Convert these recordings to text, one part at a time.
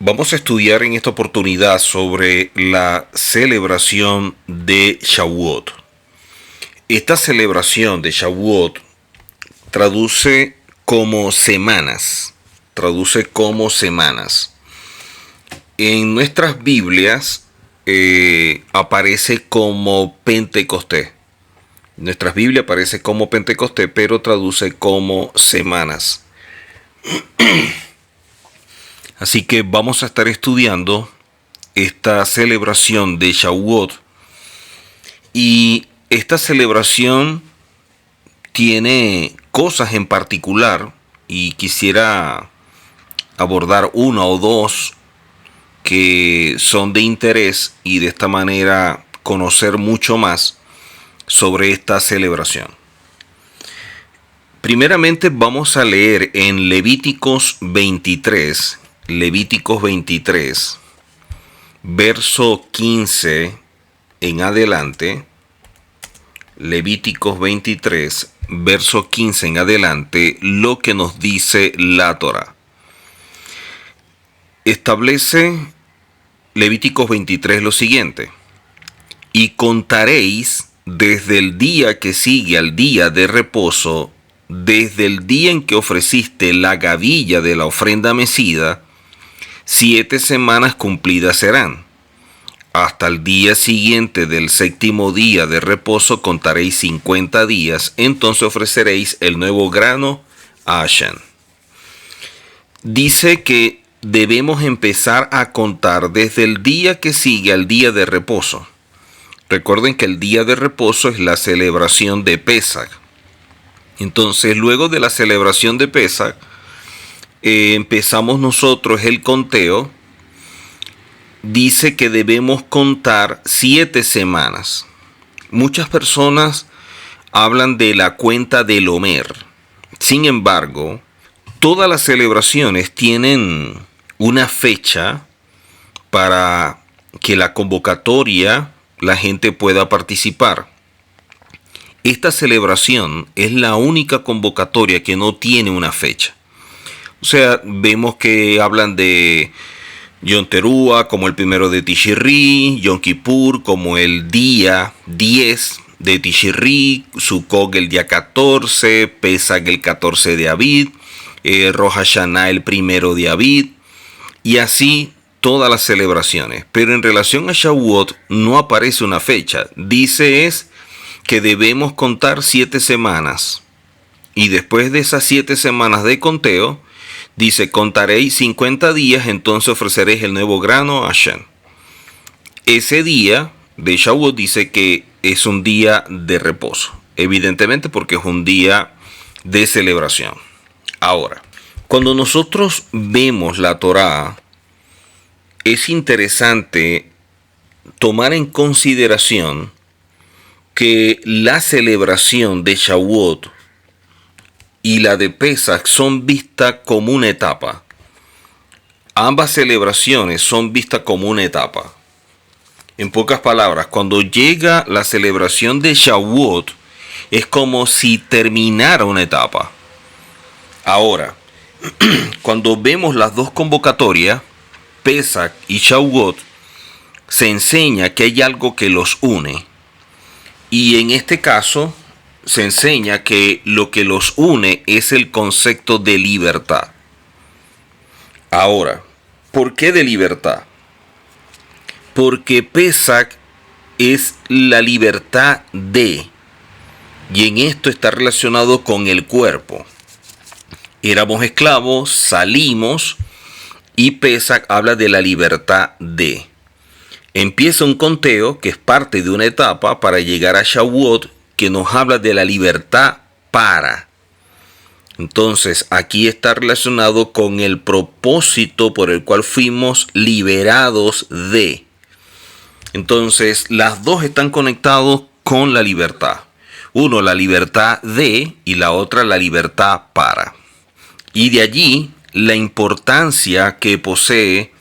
Vamos a estudiar en esta oportunidad sobre la celebración de Shavuot. Esta celebración de Shavuot traduce como semanas. Traduce como semanas. En nuestras Biblias aparece como Pentecostés. En nuestras Biblias aparece como Pentecostés, pero traduce como semanas. Así que vamos a estar estudiando esta celebración de Shavuot. Y esta celebración tiene cosas en particular y quisiera abordar una o dos que son de interés y de esta manera conocer mucho más sobre esta celebración. Primeramente vamos a leer en Levíticos 23, verso 15 en adelante. Levíticos 23, verso 15 en adelante, lo que nos dice la Torá. Establece Levíticos 23 lo siguiente: y contaréis desde el día que sigue al día de reposo, desde el día en que ofreciste la gavilla de la ofrenda mecida, 7 semanas cumplidas serán. Hasta el día siguiente del séptimo día de reposo contaréis 50 días, entonces ofreceréis el nuevo grano a Hashem. Dice que debemos empezar a contar desde el día que sigue al día de reposo. Recuerden que el día de reposo es la celebración de Pesach. Entonces, luego de la celebración de Pesach, empezamos nosotros el conteo. Dice que debemos contar 7 semanas. Muchas personas hablan de la cuenta del Omer. Sin embargo, todas las celebraciones tienen una fecha para que la convocatoria, la gente pueda participar. Esta celebración es la única convocatoria que no tiene una fecha. O sea, vemos que hablan de Yom Teruah como el primero de Tishri, Yom Kippur como el día 10 de Tishri, Sukkot el día 14, Pesach el 14 de Abid, Rosh Hashanah el primero de Abid, y así todas las celebraciones. Pero en relación a Shavuot no aparece una fecha. Dice es que debemos contar 7 semanas. Y después de esas 7 semanas de conteo, dice, contaréis 50 días, entonces ofreceréis el nuevo grano a Hashem. Ese día de Shavuot dice que es un día de reposo. Evidentemente porque es un día de celebración. Ahora, cuando nosotros vemos la Torá, es interesante tomar en consideración que la celebración de Shavuot y la de Pesach son vistas como una etapa. Ambas celebraciones son vistas como una etapa. En pocas palabras, cuando llega la celebración de Shavuot, es como si terminara una etapa. Ahora, cuando vemos las dos convocatorias, Pesach y Shavuot, se enseña que hay algo que los une. Y en este caso, se enseña que lo que los une es el concepto de libertad. Ahora, ¿por qué de libertad? Porque Pesach es la libertad de, y en esto está relacionado con el cuerpo. Éramos esclavos, salimos, y Pesach habla de la libertad de. Empieza un conteo que es parte de una etapa para llegar a Shavuot, que nos habla de la libertad para. Entonces, aquí está relacionado con el propósito por el cual fuimos liberados de. Entonces, las dos están conectados con la libertad. Uno, la libertad de, y la otra, la libertad para. Y de allí, la importancia que posee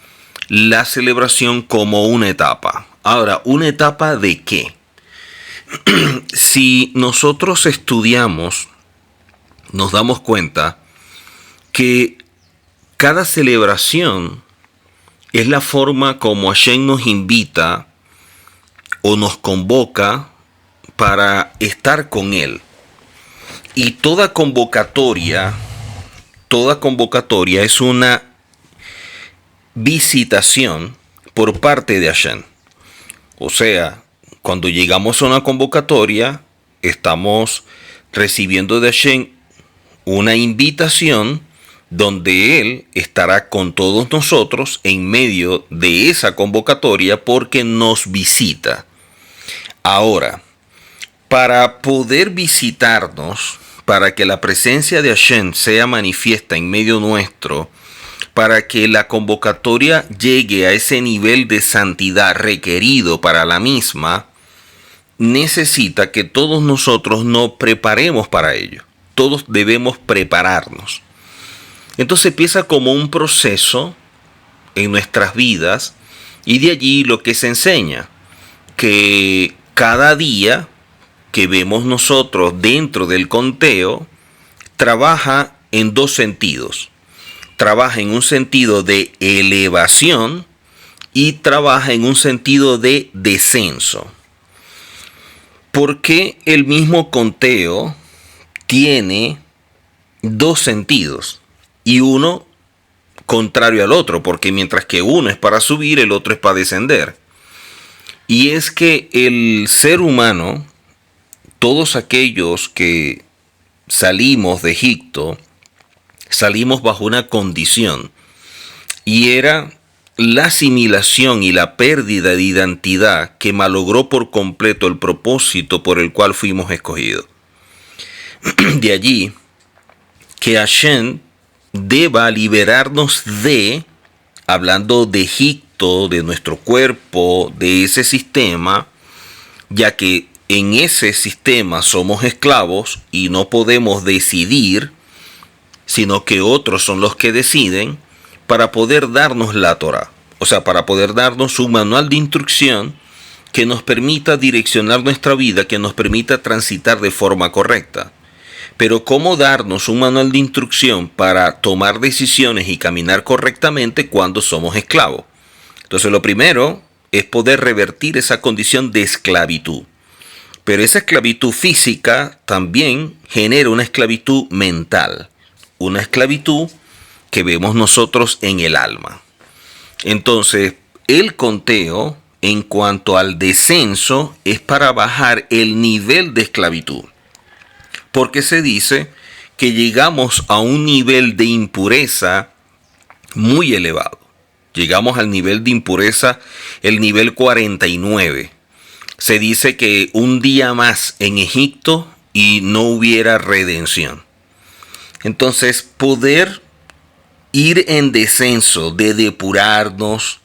la celebración como una etapa. Ahora, ¿una etapa de qué? Si nosotros estudiamos, nos damos cuenta que cada celebración es la forma como Hashem nos invita o nos convoca para estar con Él. Y toda convocatoria es una visitación por parte de Hashem. O sea, cuando llegamos a una convocatoria, estamos recibiendo de Hashem una invitación donde Él estará con todos nosotros en medio de esa convocatoria porque nos visita. Ahora, para poder visitarnos, para que la presencia de Hashem sea manifiesta en medio nuestro, para que la convocatoria llegue a ese nivel de santidad requerido para la misma, necesita que todos nosotros nos preparemos para ello. Todos debemos prepararnos. Entonces empieza como un proceso en nuestras vidas y de allí lo que se enseña, que cada día que vemos nosotros dentro del conteo trabaja en dos sentidos. Trabaja en un sentido de elevación y trabaja en un sentido de descenso. Porque el mismo conteo tiene dos sentidos y uno contrario al otro, porque mientras que uno es para subir, el otro es para descender. Y es que el ser humano, todos aquellos que salimos de Egipto, salimos bajo una condición, y era la asimilación y la pérdida de identidad que malogró por completo el propósito por el cual fuimos escogidos. De allí que Hashem deba liberarnos de, hablando de Egipto, de nuestro cuerpo, de ese sistema, ya que en ese sistema somos esclavos y no podemos decidir, sino que otros son los que deciden, para poder darnos la Torá. O sea, para poder darnos un manual de instrucción que nos permita direccionar nuestra vida, que nos permita transitar de forma correcta. Pero ¿cómo darnos un manual de instrucción para tomar decisiones y caminar correctamente cuando somos esclavos? Entonces lo primero es poder revertir esa condición de esclavitud. Pero esa esclavitud física también genera una esclavitud mental. Una esclavitud que vemos nosotros en el alma. Entonces, el conteo, en cuanto al descenso, es para bajar el nivel de esclavitud. Porque se dice que llegamos a un nivel de impureza muy elevado. Llegamos al nivel de impureza, el nivel 49. Se dice que un día más en Egipto y no hubiera redención. Entonces, poder ir en descenso de depurarnos,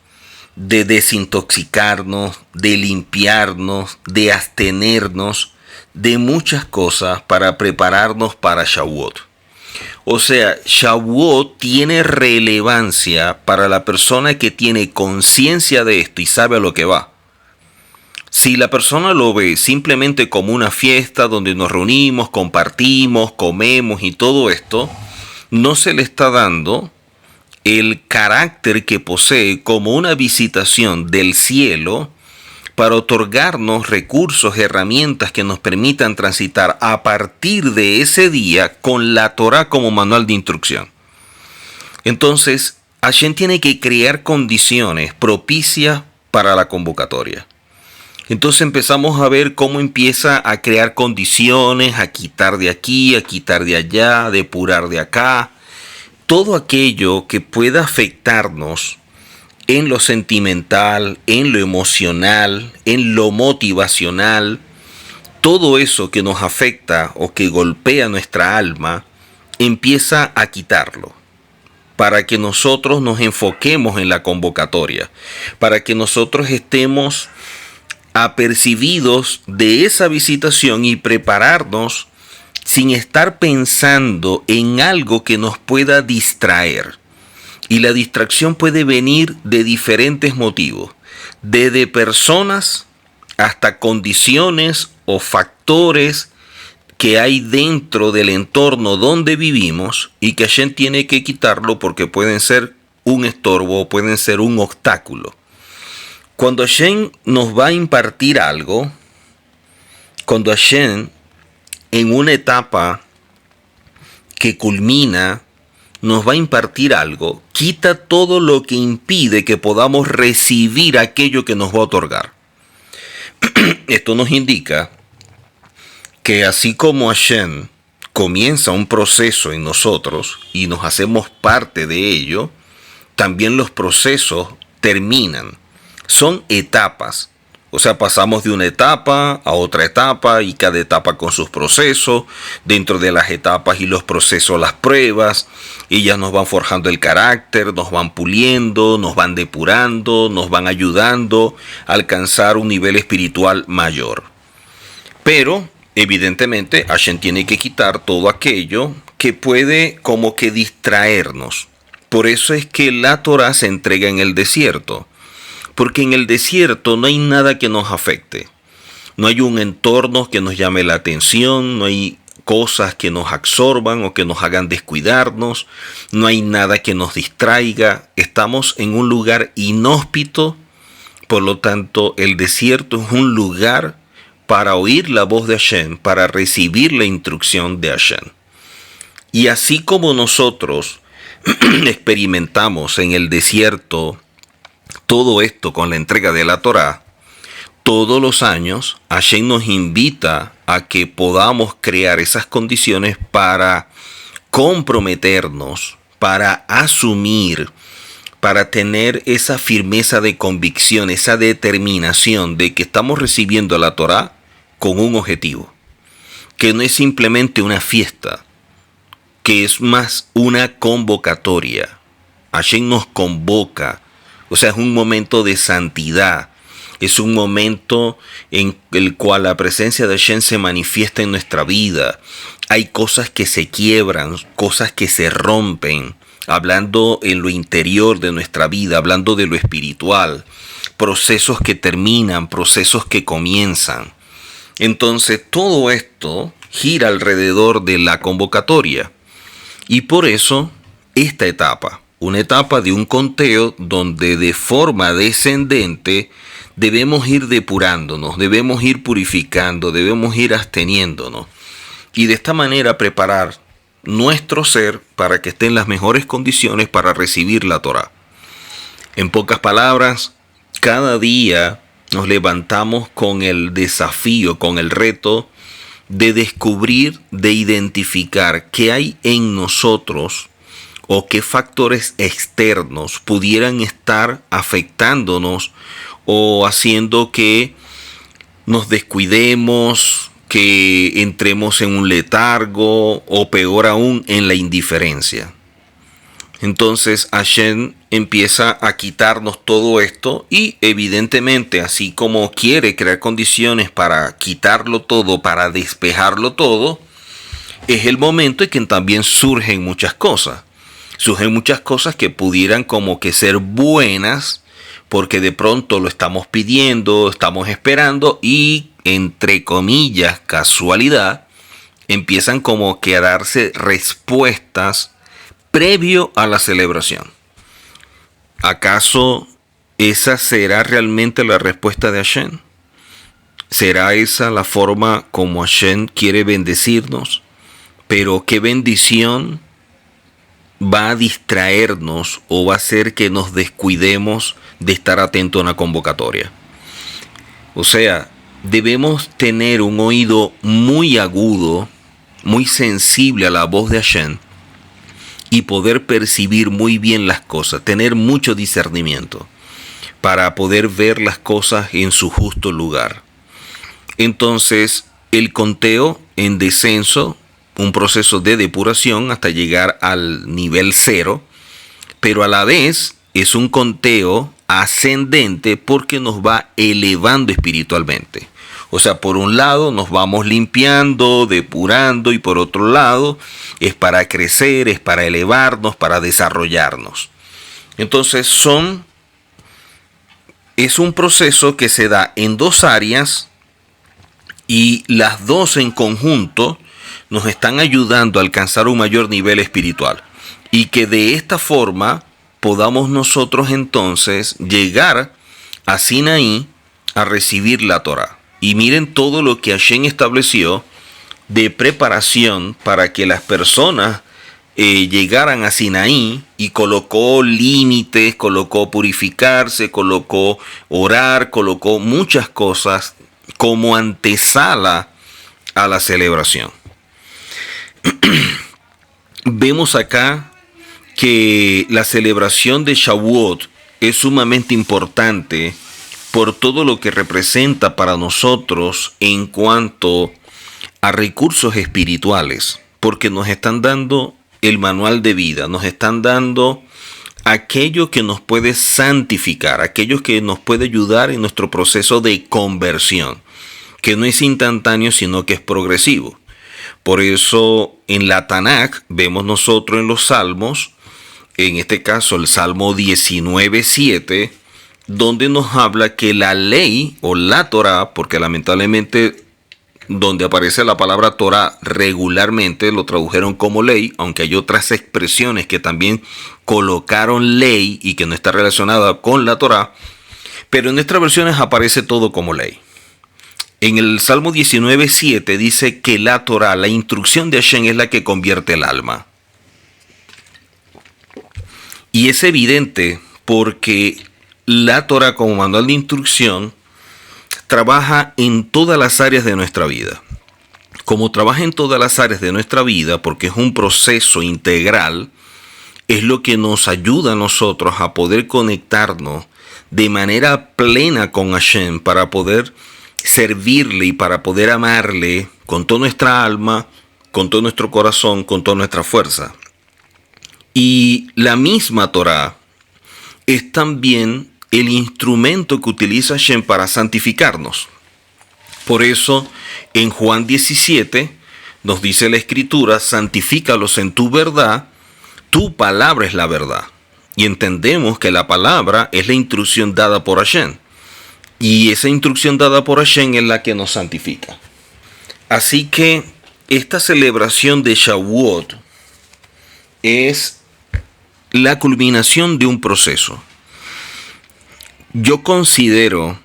de desintoxicarnos, de limpiarnos, de abstenernos de muchas cosas para prepararnos para Shavuot. O sea, Shavuot tiene relevancia para la persona que tiene conciencia de esto y sabe a lo que va. Si la persona lo ve simplemente como una fiesta donde nos reunimos, compartimos, comemos y todo esto, no se le está dando el carácter que posee como una visitación del cielo para otorgarnos recursos, herramientas que nos permitan transitar a partir de ese día con la Torá como manual de instrucción. Entonces, Hashem tiene que crear condiciones propicias para la convocatoria. Entonces empezamos a ver cómo empieza a crear condiciones, a quitar de aquí, a quitar de allá, a depurar de acá. Todo aquello que pueda afectarnos en lo sentimental, en lo emocional, en lo motivacional, todo eso que nos afecta o que golpea nuestra alma, empieza a quitarlo, para que nosotros nos enfoquemos en la convocatoria, para que nosotros estemos apercibidos de esa visitación y prepararnos sin estar pensando en algo que nos pueda distraer. Y la distracción puede venir de diferentes motivos, desde personas hasta condiciones o factores que hay dentro del entorno donde vivimos y que Hashem tiene que quitarlo porque pueden ser un estorbo o pueden ser un obstáculo. Cuando Hashem nos va a impartir algo, cuando Hashem en una etapa que culmina nos va a impartir algo, quita todo lo que impide que podamos recibir aquello que nos va a otorgar. Esto nos indica que así como Hashem comienza un proceso en nosotros y nos hacemos parte de ello, también los procesos terminan. Son etapas. O sea, pasamos de una etapa a otra etapa y cada etapa con sus procesos. Dentro de las etapas y los procesos, las pruebas. Ellas nos van forjando el carácter, nos van puliendo, nos van depurando, nos van ayudando a alcanzar un nivel espiritual mayor. Pero, evidentemente, Hashem tiene que quitar todo aquello que puede como que distraernos. Por eso es que la Torah se entrega en el desierto. Porque en el desierto no hay nada que nos afecte. No hay un entorno que nos llame la atención, no hay cosas que nos absorban o que nos hagan descuidarnos, no hay nada que nos distraiga. Estamos en un lugar inhóspito, por lo tanto el desierto es un lugar para oír la voz de Hashem, para recibir la instrucción de Hashem. Y así como nosotros experimentamos en el desierto todo esto con la entrega de la Torá, todos los años Hashem nos invita a que podamos crear esas condiciones para comprometernos, para asumir, para tener esa firmeza de convicción, esa determinación de que estamos recibiendo la Torá con un objetivo, que no es simplemente una fiesta, que es más una convocatoria. Hashem nos convoca. O sea, es un momento de santidad. Es un momento en el cual la presencia de Hashem se manifiesta en nuestra vida. Hay cosas que se quiebran, cosas que se rompen, hablando en lo interior de nuestra vida, hablando de lo espiritual. Procesos que terminan, procesos que comienzan. Entonces, todo esto gira alrededor de la convocatoria. Y por eso, esta etapa. Una etapa de un conteo donde de forma descendente debemos ir depurándonos, debemos ir purificando, debemos ir absteniéndonos. Y de esta manera preparar nuestro ser para que esté en las mejores condiciones para recibir la Torá. En pocas palabras, cada día nos levantamos con el desafío, con el reto de descubrir, de identificar qué hay en nosotros o qué factores externos pudieran estar afectándonos o haciendo que nos descuidemos, que entremos en un letargo o peor aún en la indiferencia. Entonces Hashem empieza a quitarnos todo esto y evidentemente así como quiere crear condiciones para quitarlo todo, para despejarlo todo, es el momento en que también surgen muchas cosas. Surgen muchas cosas que pudieran como que ser buenas porque de pronto lo estamos pidiendo, estamos esperando y entre comillas casualidad empiezan como que a darse respuestas previo a la celebración. ¿Acaso esa será realmente la respuesta de Hashem? ¿Será esa la forma como Hashem quiere bendecirnos? Pero qué bendición va a distraernos o va a hacer que nos descuidemos de estar atentos a una convocatoria. O sea, debemos tener un oído muy agudo, muy sensible a la voz de Hashem y poder percibir muy bien las cosas, tener mucho discernimiento para poder ver las cosas en su justo lugar. Entonces, el conteo en descenso, un proceso de depuración hasta llegar al nivel 0, pero a la vez es un conteo ascendente porque nos va elevando espiritualmente. O sea, por un lado nos vamos limpiando, depurando y por otro lado es para crecer, es para elevarnos, para desarrollarnos. Entonces es un proceso que se da en dos áreas y las dos en conjunto nos están ayudando a alcanzar un mayor nivel espiritual y que de esta forma podamos nosotros entonces llegar a Sinaí a recibir la Torá. Y miren todo lo que Hashem estableció de preparación para que las personas llegaran a Sinaí, y colocó límites, colocó purificarse, colocó orar, colocó muchas cosas como antesala a la celebración. Vemos acá que la celebración de Shavuot es sumamente importante por todo lo que representa para nosotros en cuanto a recursos espirituales, porque nos están dando el manual de vida, nos están dando aquello que nos puede santificar, aquello que nos puede ayudar en nuestro proceso de conversión, que no es instantáneo, sino que es progresivo. Por eso en la Tanakh vemos nosotros en los Salmos, en este caso el Salmo 19:7, donde nos habla que la ley o la Torá, porque lamentablemente donde aparece la palabra Torá regularmente lo tradujeron como ley, aunque hay otras expresiones que también colocaron ley y que no está relacionada con la Torá, pero en nuestras versiones aparece todo como ley. En el Salmo 19:7 dice que la Torá, la instrucción de Hashem, es la que convierte el alma. Y es evidente porque la Torá, como manual de instrucción, trabaja en todas las áreas de nuestra vida. Como trabaja en todas las áreas de nuestra vida, porque es un proceso integral, es lo que nos ayuda a nosotros a poder conectarnos de manera plena con Hashem, para poder servirle y para poder amarle con toda nuestra alma, con todo nuestro corazón, con toda nuestra fuerza. Y la misma Torá es también el instrumento que utiliza Hashem para santificarnos. Por eso en Juan 17 nos dice la Escritura: santifícalos en tu verdad, tu palabra es la verdad. Y entendemos que la palabra es la instrucción dada por Hashem. Y esa instrucción dada por Hashem es la que nos santifica. Así que esta celebración de Shavuot es la culminación de un proceso. Yo considero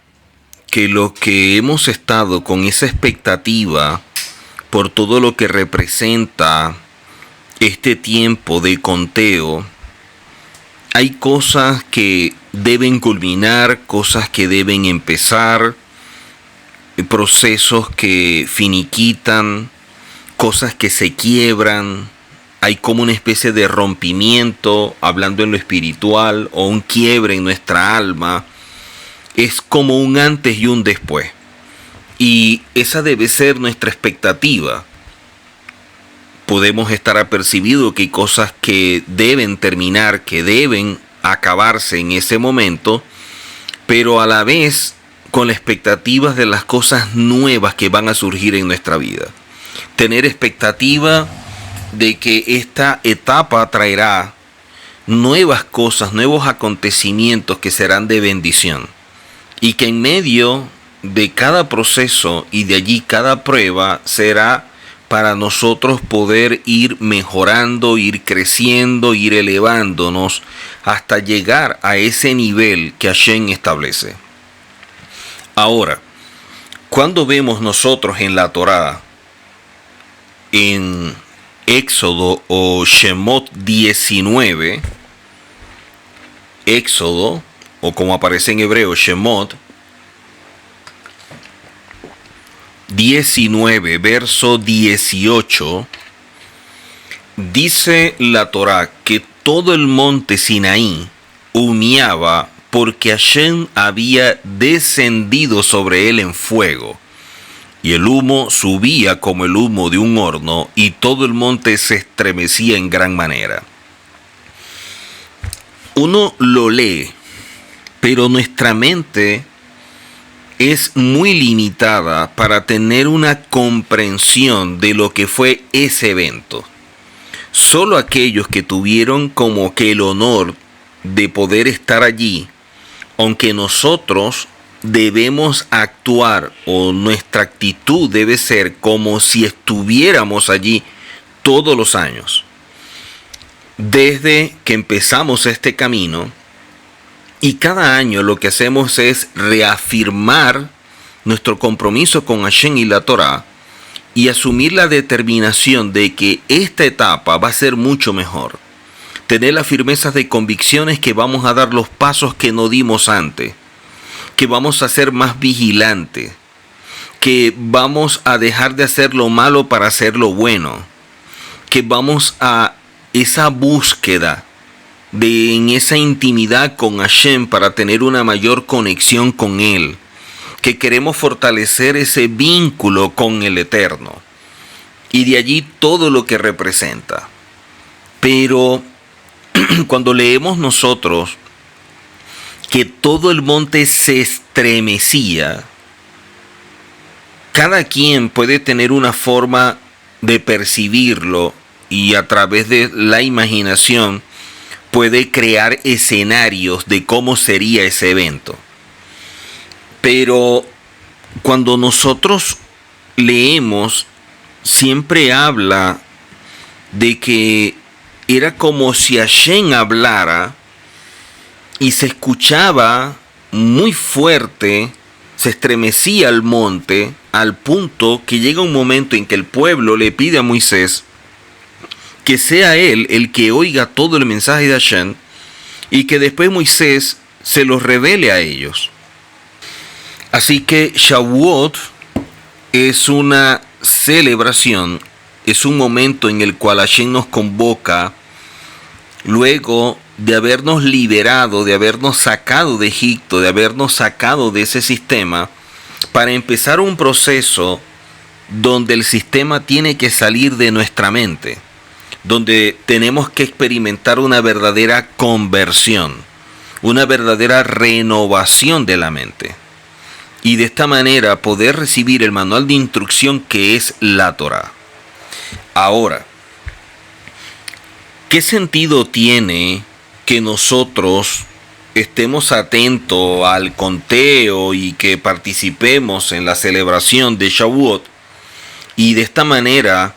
que lo que hemos estado con esa expectativa por todo lo que representa este tiempo de conteo, hay cosas que deben culminar, cosas que deben empezar, procesos que finiquitan, cosas que se quiebran. Hay como una especie de rompimiento, hablando en lo espiritual, o un quiebre en nuestra alma. Es como un antes y un después. Y esa debe ser nuestra expectativa. Podemos estar apercibidos que hay cosas que deben terminar, que deben acabarse en ese momento, pero a la vez con la expectativa de las cosas nuevas que van a surgir en nuestra vida. Tener expectativa de que esta etapa traerá nuevas cosas, nuevos acontecimientos que serán de bendición. Y que en medio de cada proceso y de allí cada prueba será para nosotros poder ir mejorando, ir creciendo, ir elevándonos hasta llegar a ese nivel que Hashem establece. Ahora, cuando vemos nosotros en la Torá, en Éxodo o Shemot 19, Éxodo, o como aparece en hebreo, Shemot 19, verso 18, dice la Torá que todo el monte Sinaí humeaba porque Hashem había descendido sobre él en fuego, y el humo subía como el humo de un horno, y todo el monte se estremecía en gran manera. Uno lo lee, pero nuestra mente es muy limitada para tener una comprensión de lo que fue ese evento. Solo aquellos que tuvieron como que el honor de poder estar allí, aunque nosotros debemos actuar, o nuestra actitud debe ser como si estuviéramos allí todos los años. desde que empezamos este camino, y cada año lo que hacemos es reafirmar nuestro compromiso con Hashem y la Torá y asumir la determinación de que esta etapa va a ser mucho mejor. Tener la firmeza de convicciones que vamos a dar los pasos que no dimos antes, que vamos a ser más vigilantes, que vamos a dejar de hacer lo malo para hacer lo bueno, que vamos a esa búsqueda en esa intimidad con Hashem para tener una mayor conexión con Él, que queremos fortalecer ese vínculo con el Eterno, y de allí todo lo que representa. Pero cuando leemos nosotros que todo el monte se estremecía, cada quien puede tener una forma de percibirlo y a través de la imaginación puede crear escenarios de cómo sería ese evento. Pero cuando nosotros leemos, siempre habla de que era como si Hashem hablara y se escuchaba muy fuerte, se estremecía el monte al punto que llega un momento en que el pueblo le pide a Moisés que sea él el que oiga todo el mensaje de Hashem y que después Moisés se los revele a ellos. Así que Shavuot es una celebración, es un momento en el cual Hashem nos convoca luego de habernos liberado, de habernos sacado de Egipto, de habernos sacado de ese sistema, para empezar un proceso donde el sistema tiene que salir de nuestra mente, donde tenemos que experimentar una verdadera conversión, una verdadera renovación de la mente. Y de esta manera poder recibir el manual de instrucción que es la Torá. Ahora, ¿qué sentido tiene que nosotros estemos atentos al conteo y que participemos en la celebración de Shavuot y de esta manera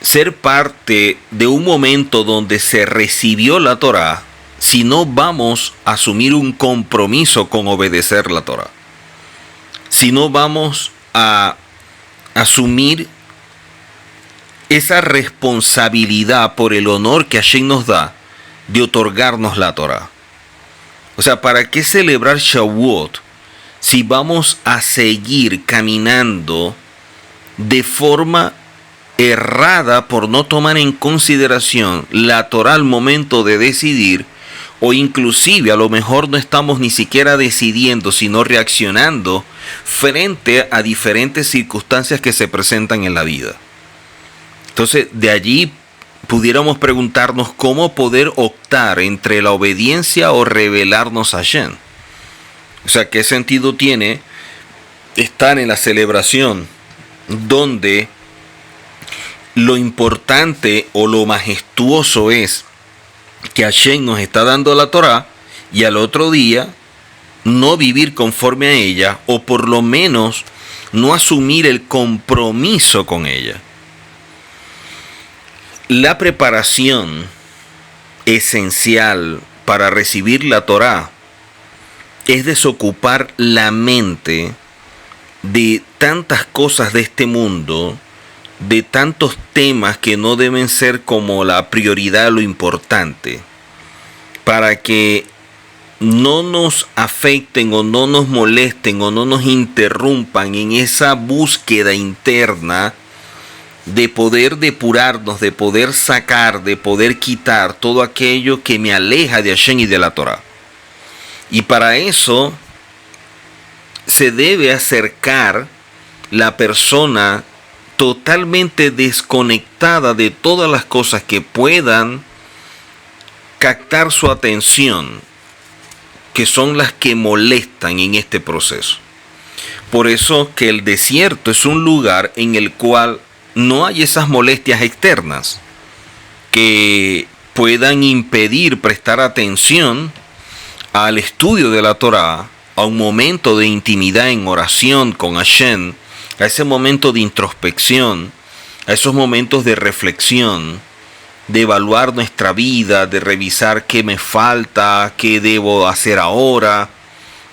ser parte de un momento donde se recibió la Torá si no vamos a asumir un compromiso con obedecer la Torá? Si no vamos a asumir esa responsabilidad por el honor que Hashem nos da de otorgarnos la Torá. O sea, ¿para qué celebrar Shavuot si vamos a seguir caminando de forma errada por no tomar en consideración la Torá al momento de decidir? O inclusive a lo mejor no estamos ni siquiera decidiendo, sino reaccionando frente a diferentes circunstancias que se presentan en la vida. Entonces, de allí pudiéramos preguntarnos cómo poder optar entre la obediencia o rebelarnos a Hashem. O sea, ¿qué sentido tiene estar en la celebración donde lo importante o lo majestuoso es que Hashem nos está dando la Torá y al otro día no vivir conforme a ella, o por lo menos no asumir el compromiso con ella? La preparación esencial para recibir la Torá es desocupar la mente de tantas cosas de este mundo, de tantos temas que no deben ser como la prioridad, lo importante, para que no nos afecten o no nos molesten o no nos interrumpan en esa búsqueda interna de poder depurarnos, de poder sacar, de poder quitar todo aquello que me aleja de Hashem y de la Torá. Y para eso se debe acercar la persona totalmente desconectada de todas las cosas que puedan captar su atención, que son las que molestan en este proceso. Por eso que el desierto es un lugar en el cual no hay esas molestias externas que puedan impedir prestar atención al estudio de la Torá, a un momento de intimidad en oración con Hashem, a ese momento de introspección, a esos momentos de reflexión de evaluar nuestra vida, de revisar qué me falta, qué debo hacer ahora,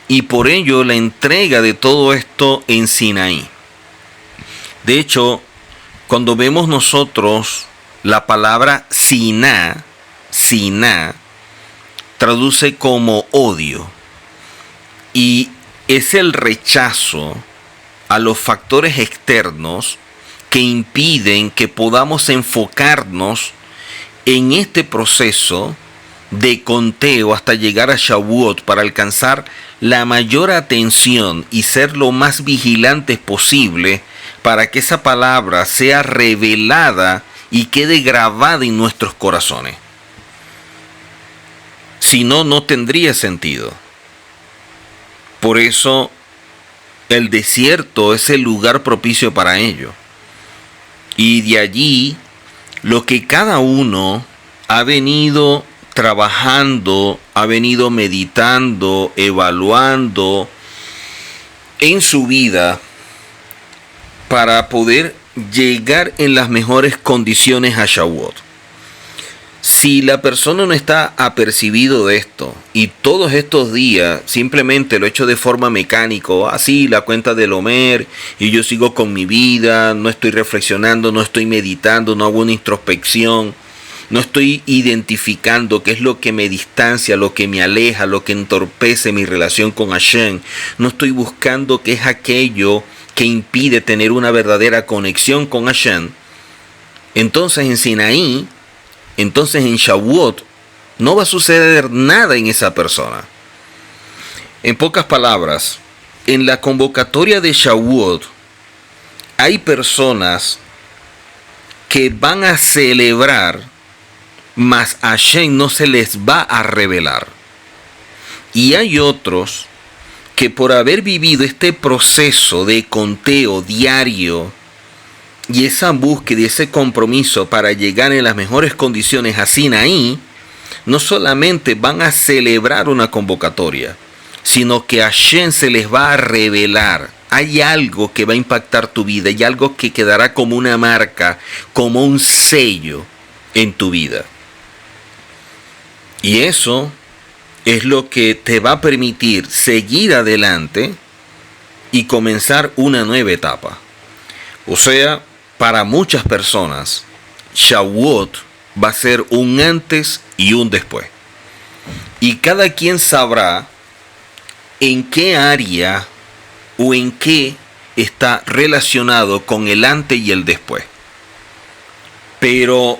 y por ello la entrega de todo esto en Sinaí. De hecho, cuando vemos nosotros la palabra Siná traduce como odio, y es el rechazo a los factores externos que impiden que podamos enfocarnos en este proceso de conteo hasta llegar a Shavuot para alcanzar la mayor atención y ser lo más vigilantes posible para que esa palabra sea revelada y quede grabada en nuestros corazones. Si no, no tendría sentido. Por eso el desierto es el lugar propicio para ello. Y de allí lo que cada uno ha venido trabajando, ha venido meditando, evaluando en su vida para poder llegar en las mejores condiciones a Shavuot. Si la persona no está apercibido de esto y todos estos días simplemente lo he hecho de forma mecánica, así la cuenta del Omer y yo sigo con mi vida, no estoy reflexionando, no estoy meditando, no hago una introspección, no estoy identificando qué es lo que me distancia, lo que me aleja, lo que entorpece mi relación con Hashem, no estoy buscando qué es aquello que impide tener una verdadera conexión con Hashem, entonces en Sinaí, entonces en Shavuot no va a suceder nada en esa persona. En pocas palabras, en la convocatoria de Shavuot hay personas que van a celebrar, mas a Hashem no se les va a revelar. Y hay otros que por haber vivido este proceso de conteo diario y esa búsqueda y ese compromiso para llegar en las mejores condiciones a Sinaí, no solamente van a celebrar una convocatoria, sino que a Hashem se les va a revelar. Hay algo que va a impactar tu vida, hay algo que quedará como una marca, como un sello en tu vida. Y eso es lo que te va a permitir seguir adelante y comenzar una nueva etapa. O sea, para muchas personas, Shavuot va a ser un antes y un después. Y cada quien sabrá en qué área o en qué está relacionado con el antes y el después. Pero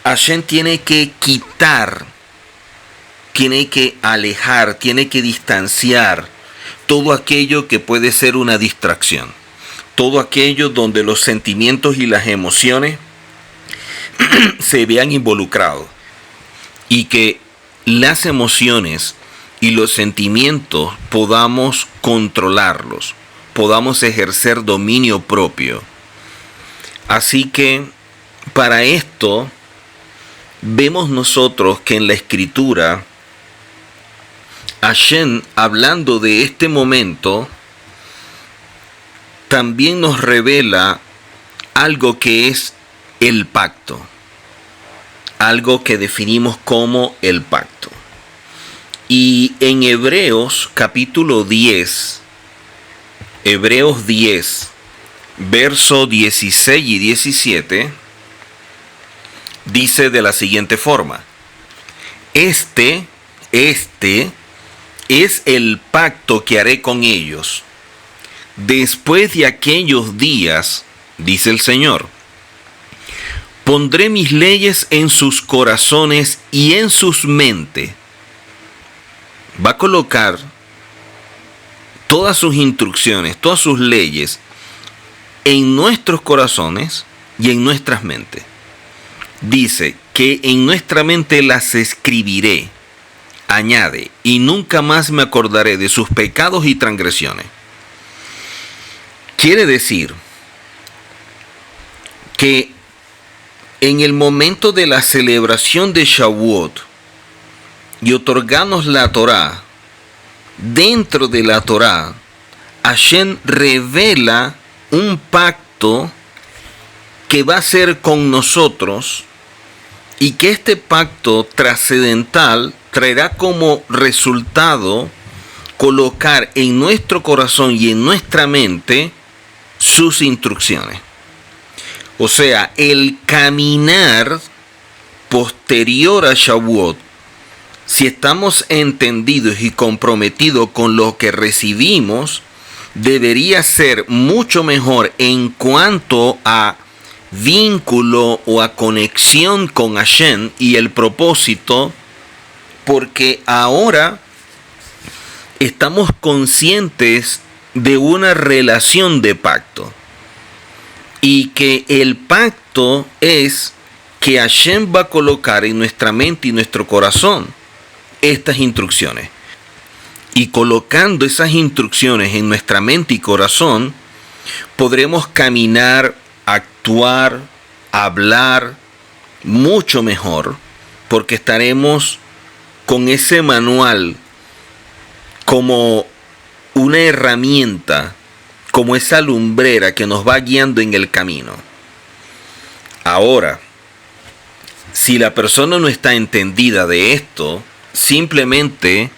Hashem tiene que quitar, tiene que alejar, tiene que distanciar todo aquello que puede ser una distracción. Todo aquello donde los sentimientos y las emociones se vean involucrados. Y que las emociones y los sentimientos podamos controlarlos, podamos ejercer dominio propio. Así que para esto vemos nosotros que en la Escritura Hashem, hablando de este momento, también nos revela algo que es el pacto, algo que definimos como el pacto. Y en Hebreos capítulo 10, Hebreos 10, verso 16 y 17, dice de la siguiente forma: Este es el pacto que haré con ellos después de aquellos días, dice el Señor. Pondré mis leyes en sus corazones y en sus mentes. Va a colocar todas sus instrucciones, todas sus leyes en nuestros corazones y en nuestras mentes. Dice que en nuestra mente las escribiré, añade, y nunca más me acordaré de sus pecados y transgresiones. Quiere decir que en el momento de la celebración de Shavuot y otorgarnos la Torá, dentro de la Torá, Hashem revela un pacto que va a ser con nosotros y que este pacto trascendental traerá como resultado colocar en nuestro corazón y en nuestra mente sus instrucciones. O sea, el caminar posterior a Shavuot, si estamos entendidos y comprometidos con lo que recibimos, debería ser mucho mejor en cuanto a vínculo o a conexión con Hashem y el propósito, porque ahora estamos conscientes de una relación de pacto y que el pacto es que Hashem va a colocar en nuestra mente y nuestro corazón estas instrucciones, y colocando esas instrucciones en nuestra mente y corazón podremos caminar, actuar, hablar mucho mejor, porque estaremos con ese manual como una herramienta, como esa lumbrera que nos va guiando en el camino. Ahora, si la persona no está entendida de esto, simplemente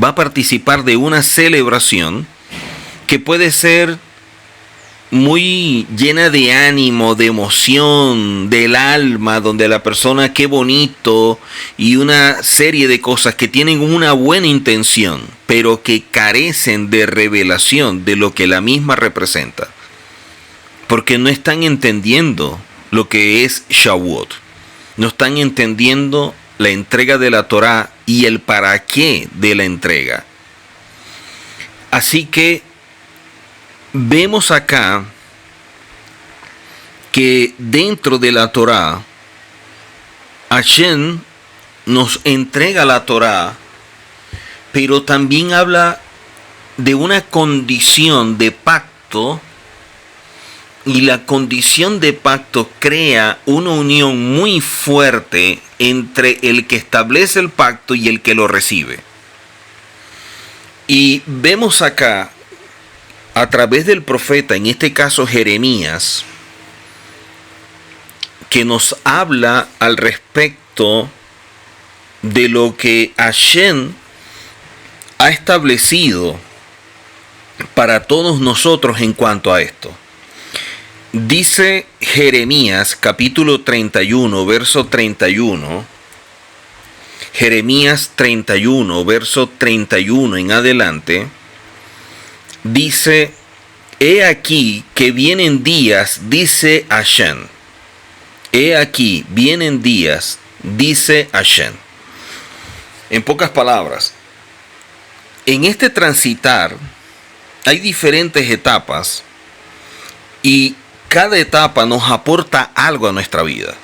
va a participar de una celebración que puede ser muy llena de ánimo, de emoción, del alma, donde la persona, qué bonito, y una serie de cosas que tienen una buena intención, pero que carecen de revelación de lo que la misma representa, porque no están entendiendo lo que es Shavuot, no están entendiendo la entrega de la Torá y el para qué de la entrega. Así que vemos acá que dentro de la Torá, Hashem nos entrega la Torá, pero también habla de una condición de pacto, y la condición de pacto crea una unión muy fuerte entre el que establece el pacto y el que lo recibe. Y vemos acá, a través del profeta, en este caso Jeremías, que nos habla al respecto de lo que Hashem ha establecido para todos nosotros en cuanto a esto. Dice Jeremías capítulo 31, verso 31, Jeremías 31, verso 31 en adelante, dice: he aquí que vienen días, dice Hashem. He aquí vienen días, dice Hashem. En pocas palabras, en este transitar hay diferentes etapas, y cada etapa nos aporta algo a nuestra vida.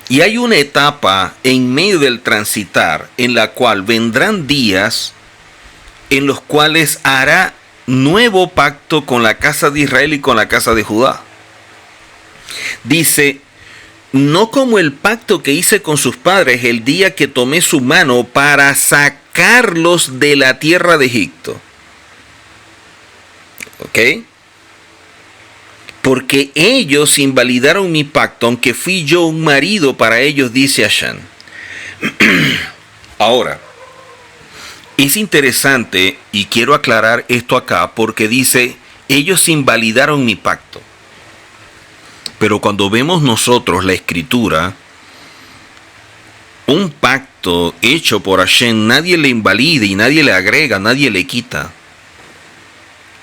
Y hay una etapa en medio del transitar en la cual vendrán días en los cuales hará nuevo pacto con la casa de Israel y con la casa de Judá. Dice: no como el pacto que hice con sus padres el día que tomé su mano para sacarlos de la tierra de Egipto. ¿Ok? Porque ellos invalidaron mi pacto, aunque fui yo un marido para ellos, dice Hashem. Ahora, es interesante, y quiero aclarar esto acá, porque dice: ellos invalidaron mi pacto. Pero cuando vemos nosotros la escritura, un pacto hecho por Hashem, nadie le invalida y nadie le agrega, nadie le quita.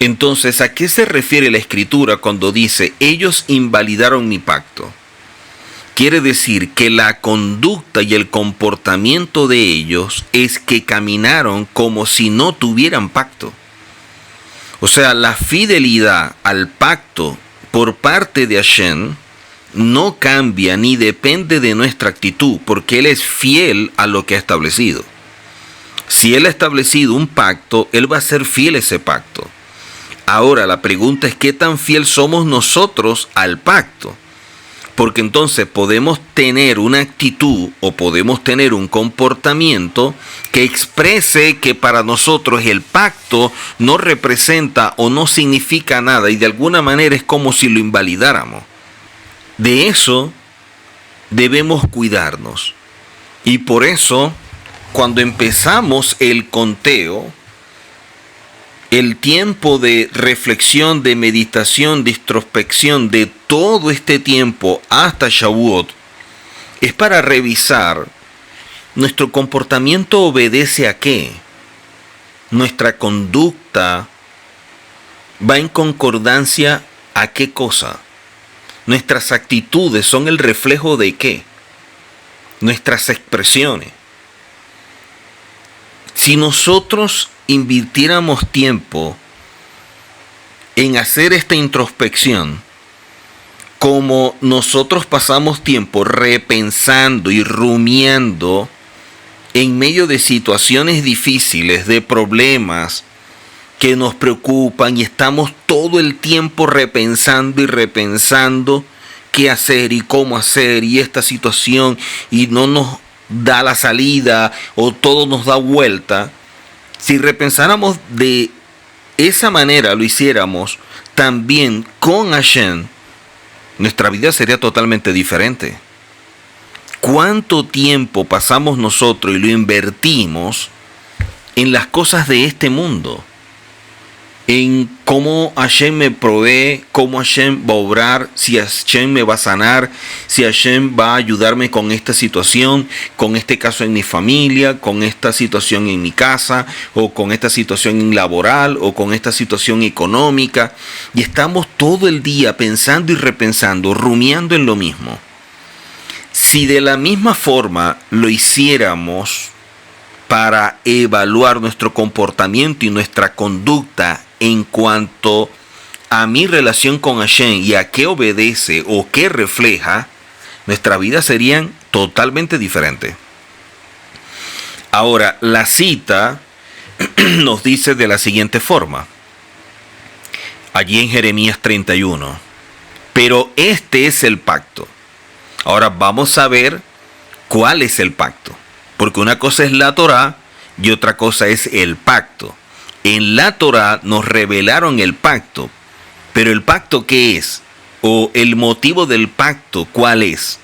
Entonces, ¿a qué se refiere la escritura cuando dice ellos invalidaron mi pacto? Quiere decir que la conducta y el comportamiento de ellos es que caminaron como si no tuvieran pacto. O sea, la fidelidad al pacto por parte de Hashem no cambia ni depende de nuestra actitud, porque Él es fiel a lo que ha establecido. Si Él ha establecido un pacto, Él va a ser fiel a ese pacto. Ahora la pregunta es: ¿qué tan fiel somos nosotros al pacto? Porque entonces podemos tener una actitud o podemos tener un comportamiento que exprese que para nosotros el pacto no representa o no significa nada, y de alguna manera es como si lo invalidáramos. De eso debemos cuidarnos. Y por eso, cuando empezamos el conteo, el tiempo de reflexión, de meditación, de introspección, de todo este tiempo hasta Shavuot, es para revisar nuestro comportamiento obedece a qué, nuestra conducta va en concordancia a qué cosa, nuestras actitudes son el reflejo de qué, nuestras expresiones. Si nosotros invirtiéramos tiempo en hacer esta introspección, como nosotros pasamos tiempo repensando y rumiando en medio de situaciones difíciles, de problemas que nos preocupan y estamos todo el tiempo repensando y repensando qué hacer y cómo hacer y esta situación y no nos da la salida o todo nos da vuelta, si repensáramos de esa manera, lo hiciéramos también con Hashem, nuestra vida sería totalmente diferente. ¿Cuánto tiempo pasamos nosotros y lo invertimos en las cosas de este mundo? En cómo Hashem me provee, cómo Hashem va a obrar, si Hashem me va a sanar, si Hashem va a ayudarme con esta situación, con este caso en mi familia, con esta situación en mi casa, o con esta situación laboral, o con esta situación económica. Y estamos todo el día pensando y repensando, rumiando en lo mismo. Si de la misma forma lo hiciéramos para evaluar nuestro comportamiento y nuestra conducta en cuanto a mi relación con Hashem y a qué obedece o qué refleja, nuestra vida serían totalmente diferentes. Ahora, la cita nos dice de la siguiente forma, allí en Jeremías 31, pero este es el pacto. Ahora vamos a ver cuál es el pacto, porque una cosa es la Torá y otra cosa es el pacto. En la Torá nos revelaron el pacto, pero ¿el pacto qué es? O el motivo del pacto, ¿cuál es?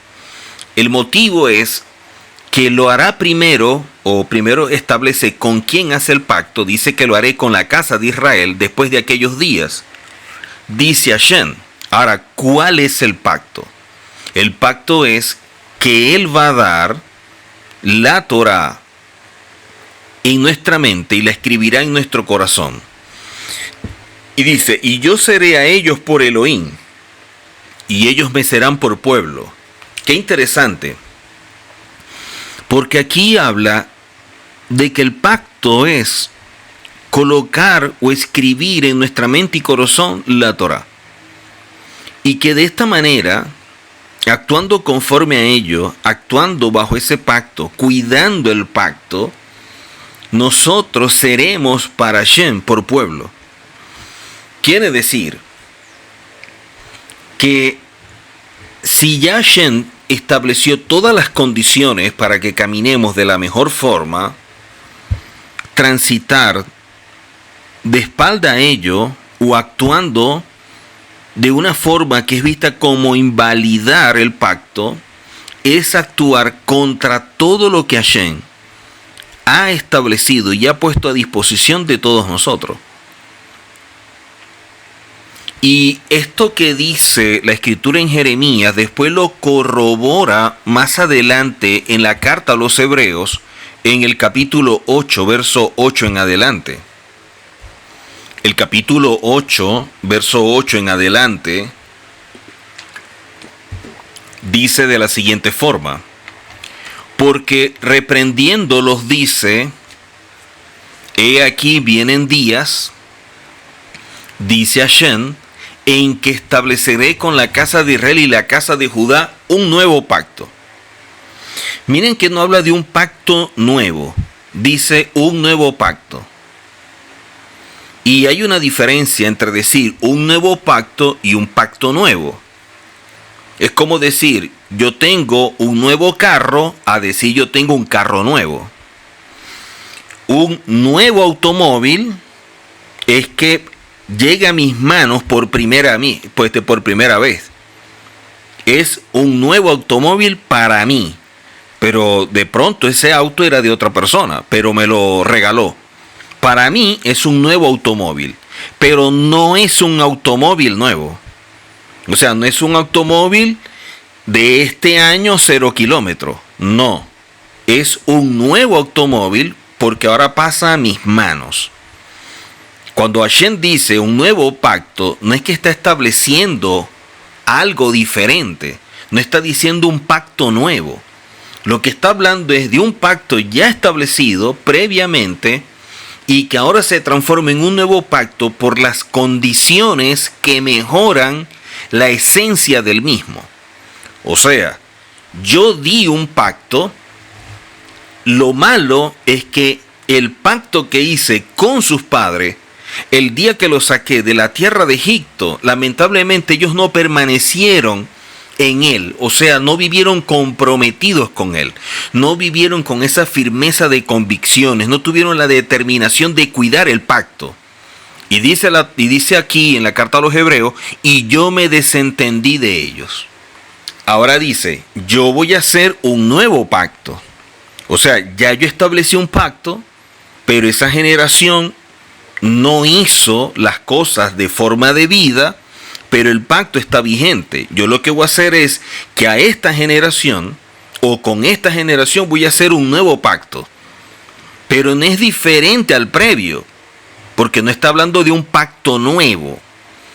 El motivo es que lo hará primero, o primero establece con quién hace el pacto. Dice que lo haré con la casa de Israel después de aquellos días. Dice Hashem. Ahora, ¿cuál es el pacto? El pacto es que Él va a dar la Torá en nuestra mente y la escribirá en nuestro corazón. Y dice, y yo seré a ellos por Elohim, y ellos me serán por pueblo. Qué interesante, porque aquí habla de que el pacto es colocar o escribir en nuestra mente y corazón la Torá. Y que de esta manera, actuando conforme a ello, actuando bajo ese pacto, cuidando el pacto, nosotros seremos para Hashem por pueblo. Quiere decir que si ya Hashem estableció todas las condiciones para que caminemos de la mejor forma, transitar de espalda a ello o actuando de una forma que es vista como invalidar el pacto, es actuar contra todo lo que Hashem ha establecido y ha puesto a disposición de todos nosotros. Y esto que dice la escritura en Jeremías, después lo corrobora más adelante en la carta a los Hebreos, en el capítulo 8, verso 8 en adelante. El capítulo 8, verso 8 en adelante, dice de la siguiente forma, porque reprendiéndolos dice, he aquí vienen días, dice Hashem, en que estableceré con la casa de Israel y la casa de Judá un nuevo pacto. Miren que no habla de un pacto nuevo, dice un nuevo pacto. Y hay una diferencia entre decir un nuevo pacto y un pacto nuevo. Es como decir, yo tengo un nuevo carro, a decir yo tengo un carro nuevo. Un nuevo automóvil es que llega a mis manos por primera vez. es un nuevo automóvil para mí. Pero de pronto ese auto era de otra persona, pero me lo regaló. Para mí es un nuevo automóvil, pero no es un automóvil nuevo. O sea, no es un automóvil de este año 0 kilómetros. No, es un nuevo automóvil porque ahora pasa a mis manos. Cuando Hashem dice un nuevo pacto, no es que está estableciendo algo diferente, no está diciendo un pacto nuevo. Lo que está hablando es de un pacto ya establecido previamente y que ahora se transforma en un nuevo pacto por las condiciones que mejoran la esencia del mismo. O sea, yo di un pacto, lo malo es que el pacto que hice con sus padres, el día que los saqué de la tierra de Egipto, lamentablemente ellos no permanecieron en él, o sea, no vivieron comprometidos con él, no vivieron con esa firmeza de convicciones, no tuvieron la determinación de cuidar el pacto. Y dice aquí en la carta a los Hebreos, y yo me desentendí de ellos. Ahora dice, yo voy a hacer un nuevo pacto. O sea, ya yo establecí un pacto, pero esa generación no hizo las cosas de forma debida, pero el pacto está vigente. Yo lo que voy a hacer es que a esta generación, o con esta generación, voy a hacer un nuevo pacto. Pero no es diferente al previo, porque no está hablando de un pacto nuevo,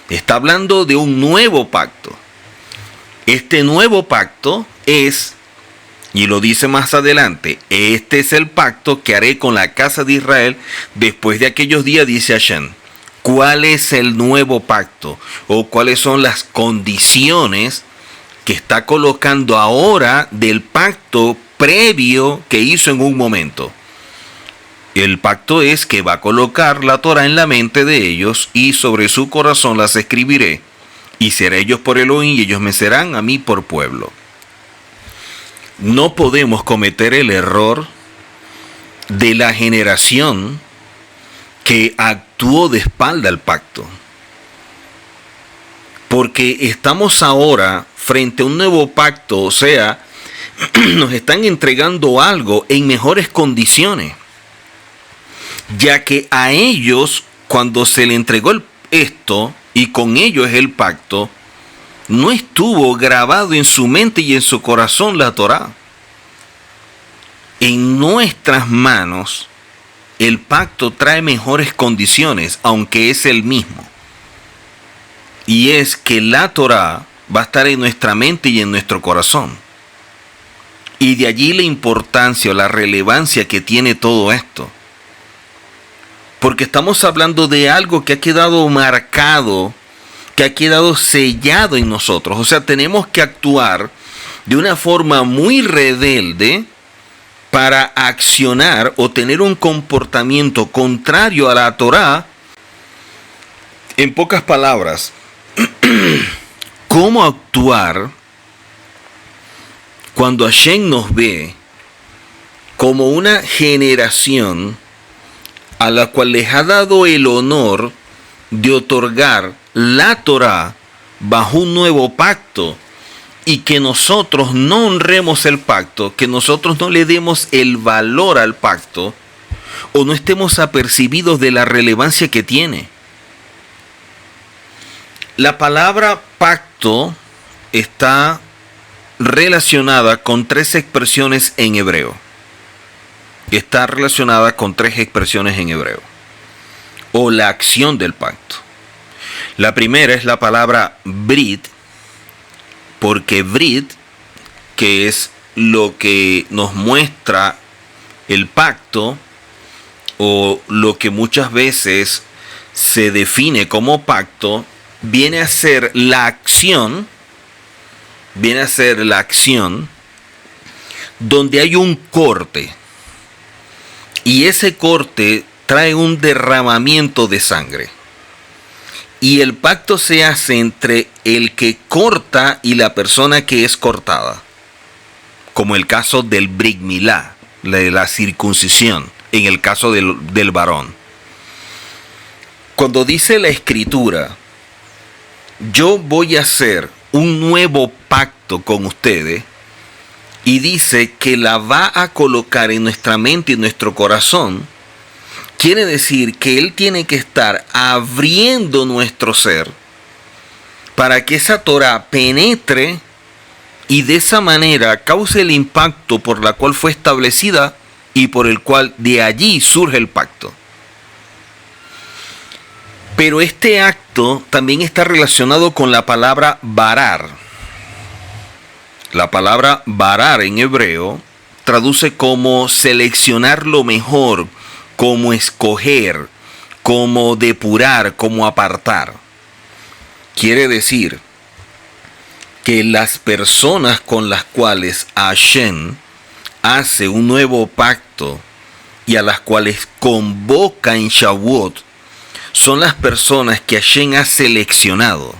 está hablando de un nuevo pacto. Este nuevo pacto es, y lo dice más adelante, este es el pacto que haré con la casa de Israel después de aquellos días, dice Hashem. ¿Cuál es el nuevo pacto? ¿O cuáles son las condiciones que está colocando ahora del pacto previo que hizo en un momento? El pacto es que va a colocar la Torah en la mente de ellos y sobre su corazón las escribiré. Y seré ellos por Elohim y ellos me serán a mí por pueblo. No podemos cometer el error de la generación que actuó de espalda al pacto. Porque estamos ahora frente a un nuevo pacto, o sea, nos están entregando algo en mejores condiciones. Ya que a ellos, cuando se le entregó esto, y con ellos es el pacto, no estuvo grabado en su mente y en su corazón la Torá. En nuestras manos, el pacto trae mejores condiciones, aunque es el mismo. Y es que la Torá va a estar en nuestra mente y en nuestro corazón. Y de allí la importancia o la relevancia que tiene todo esto. Porque estamos hablando de algo que ha quedado marcado, que ha quedado sellado en nosotros. O sea, tenemos que actuar de una forma muy rebelde para accionar o tener un comportamiento contrario a la Torá. En pocas palabras, ¿cómo actuar cuando Hashem nos ve como una generación a la cual les ha dado el honor de otorgar la Torá bajo un nuevo pacto, y que nosotros no honremos el pacto, que nosotros no le demos el valor al pacto, o no estemos apercibidos de la relevancia que tiene? La palabra pacto está relacionada con tres expresiones en hebreo. Está relacionada con tres expresiones en hebreo, o la acción del pacto. La primera es la palabra brit, porque brit, que es lo que nos muestra el pacto, o lo que muchas veces se define como pacto, viene a ser la acción, donde hay un corte. Y ese corte trae un derramamiento de sangre. Y el pacto se hace entre el que corta y la persona que es cortada. Como el caso del Brit Milá, de la circuncisión, en el caso del varón. Cuando dice la Escritura, yo voy a hacer un nuevo pacto pacto con ustedes y dice que la va a colocar en nuestra mente y en nuestro corazón, quiere decir que Él tiene que estar abriendo nuestro ser para que esa Torah penetre y de esa manera cause el impacto por la cual fue establecida y por el cual de allí surge el pacto. Pero este acto también está relacionado con la palabra barar. La palabra barar en hebreo traduce como seleccionar lo mejor, como escoger, como depurar, como apartar. Quiere decir que las personas con las cuales Hashem hace un nuevo pacto y a las cuales convoca en Shavuot son las personas que Hashem ha seleccionado,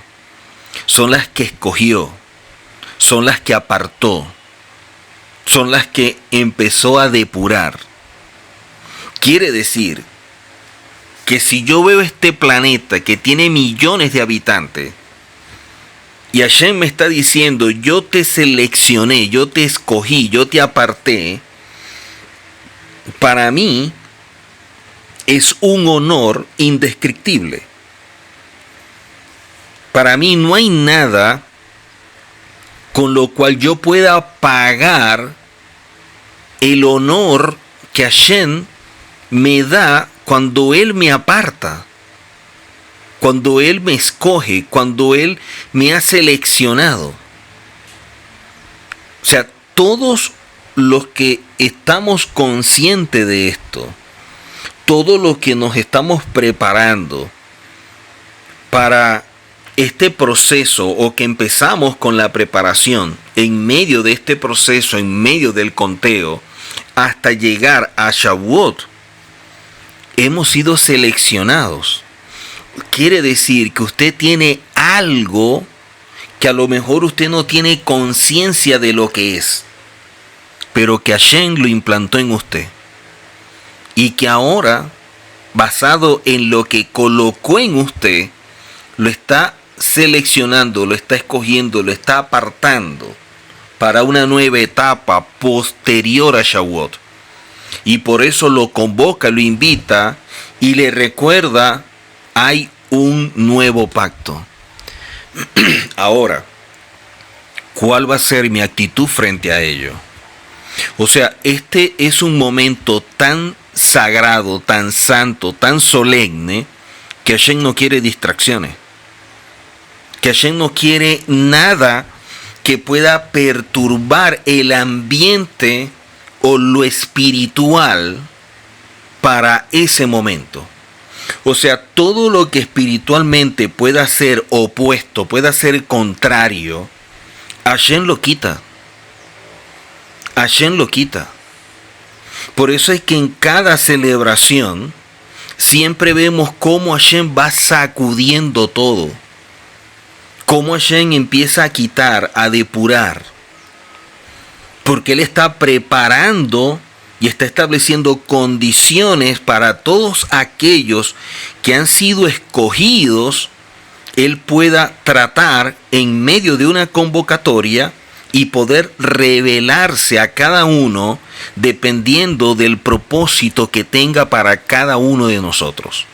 son las que escogió, son las que apartó, son las que empezó a depurar. Quiere decir que si yo veo este planeta que tiene millones de habitantes y Hashem me está diciendo, yo te seleccioné, yo te escogí, yo te aparté, para mí es un honor indescriptible. Para mí no hay nada con lo cual yo pueda pagar el honor que Hashem me da cuando Él me aparta, cuando Él me escoge, cuando Él me ha seleccionado. O sea, todos los que estamos conscientes de esto, todo lo que nos estamos preparando para este proceso o que empezamos con la preparación en medio de este proceso, en medio del conteo, hasta llegar a Shavuot, hemos sido seleccionados. Quiere decir que usted tiene algo que a lo mejor usted no tiene conciencia de lo que es, pero que Hashem lo implantó en usted. Y que ahora, basado en lo que colocó en usted, lo está seleccionando, lo está escogiendo, lo está apartando para una nueva etapa posterior a Shavuot. Y por eso lo convoca, lo invita y le recuerda, hay un nuevo pacto. Ahora, ¿cuál va a ser mi actitud frente a ello? O sea, este es un momento tan sagrado, tan santo, tan solemne, que Hashem no quiere distracciones. Que Hashem no quiere nada que pueda perturbar el ambiente o lo espiritual para ese momento. O sea, todo lo que espiritualmente pueda ser opuesto, pueda ser contrario, Hashem lo quita. Hashem lo quita. Por eso es que en cada celebración siempre vemos cómo Hashem va sacudiendo todo. Cómo Hashem empieza a quitar, a depurar. Porque Él está preparando y está estableciendo condiciones para todos aquellos que han sido escogidos, Él pueda tratar en medio de una convocatoria y poder revelarse a cada uno dependiendo del propósito que tenga para cada uno de nosotros.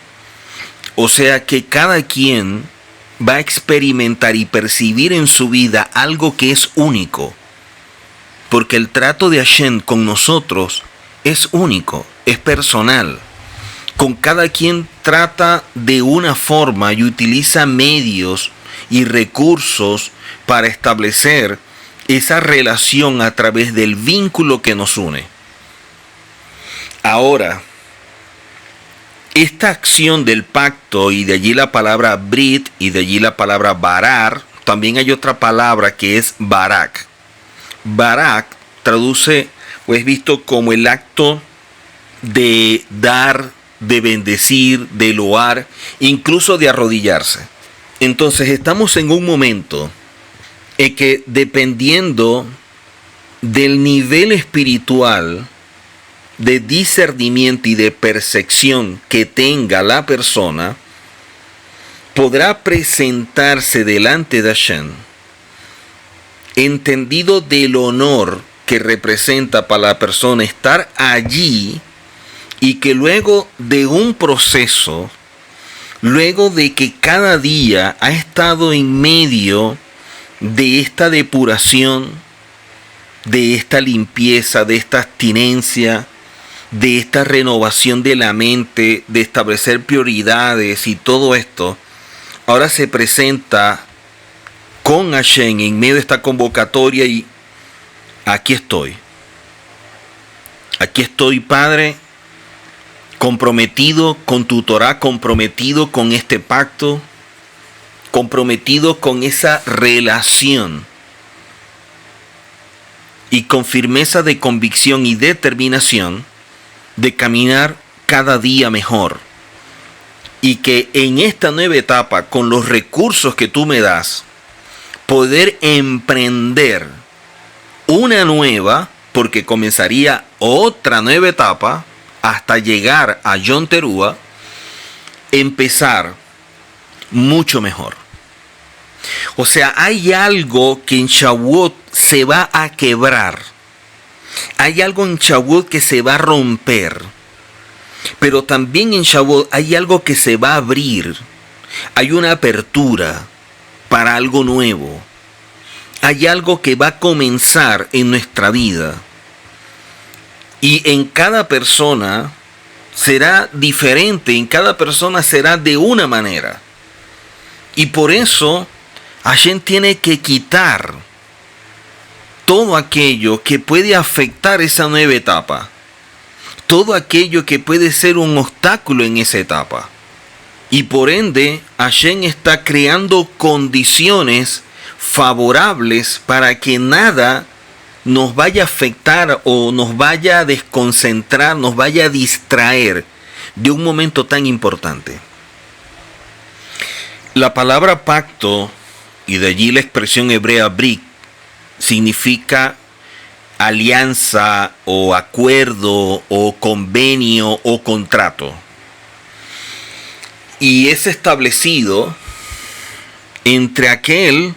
O sea que cada quien va a experimentar y percibir en su vida algo que es único. Porque el trato de Hashem con nosotros es único, es personal. Con cada quien trata de una forma y utiliza medios y recursos para establecer esa relación a través del vínculo que nos une. Ahora, esta acción del pacto, y de allí la palabra Brit, y de allí la palabra Barar, también hay otra palabra que es Barak. Barak traduce o es visto como el acto de dar, de bendecir, de loar, incluso de arrodillarse. Entonces estamos en un momento en que, dependiendo del nivel espiritual de discernimiento y de percepción que tenga la persona, podrá presentarse delante de Hashem entendido del honor que representa para la persona estar allí, y que luego de un proceso, luego de que cada día ha estado en medio de esta depuración, de esta limpieza, de esta abstinencia, de esta renovación de la mente, de establecer prioridades y todo esto, ahora se presenta con Hashem en medio de esta convocatoria y aquí estoy. Aquí estoy, Padre, comprometido con tu Torah, comprometido con este pacto, comprometido con esa relación y con firmeza de convicción y determinación de caminar cada día mejor. Y que en esta nueva etapa, con los recursos que tú me das, poder emprender una nueva, porque comenzaría otra nueva etapa hasta llegar a Yom Teruah, empezar mucho mejor. O sea, hay algo que en Shavuot se va a quebrar. Hay algo en Shavuot que se va a romper. Pero también en Shavuot hay algo que se va a abrir. Hay una apertura para algo nuevo. Hay algo que va a comenzar en nuestra vida. Y en cada persona será diferente, en cada persona será de una manera. Y por eso Hashem tiene que quitar todo aquello que puede afectar esa nueva etapa. Todo aquello que puede ser un obstáculo en esa etapa. Y por ende, Hashem está creando condiciones favorables para que nada nos vaya a afectar o nos vaya a desconcentrar, nos vaya a distraer de un momento tan importante. La palabra pacto, y de allí la expresión hebrea brit, significa alianza o acuerdo o convenio o contrato. Y es establecido entre aquel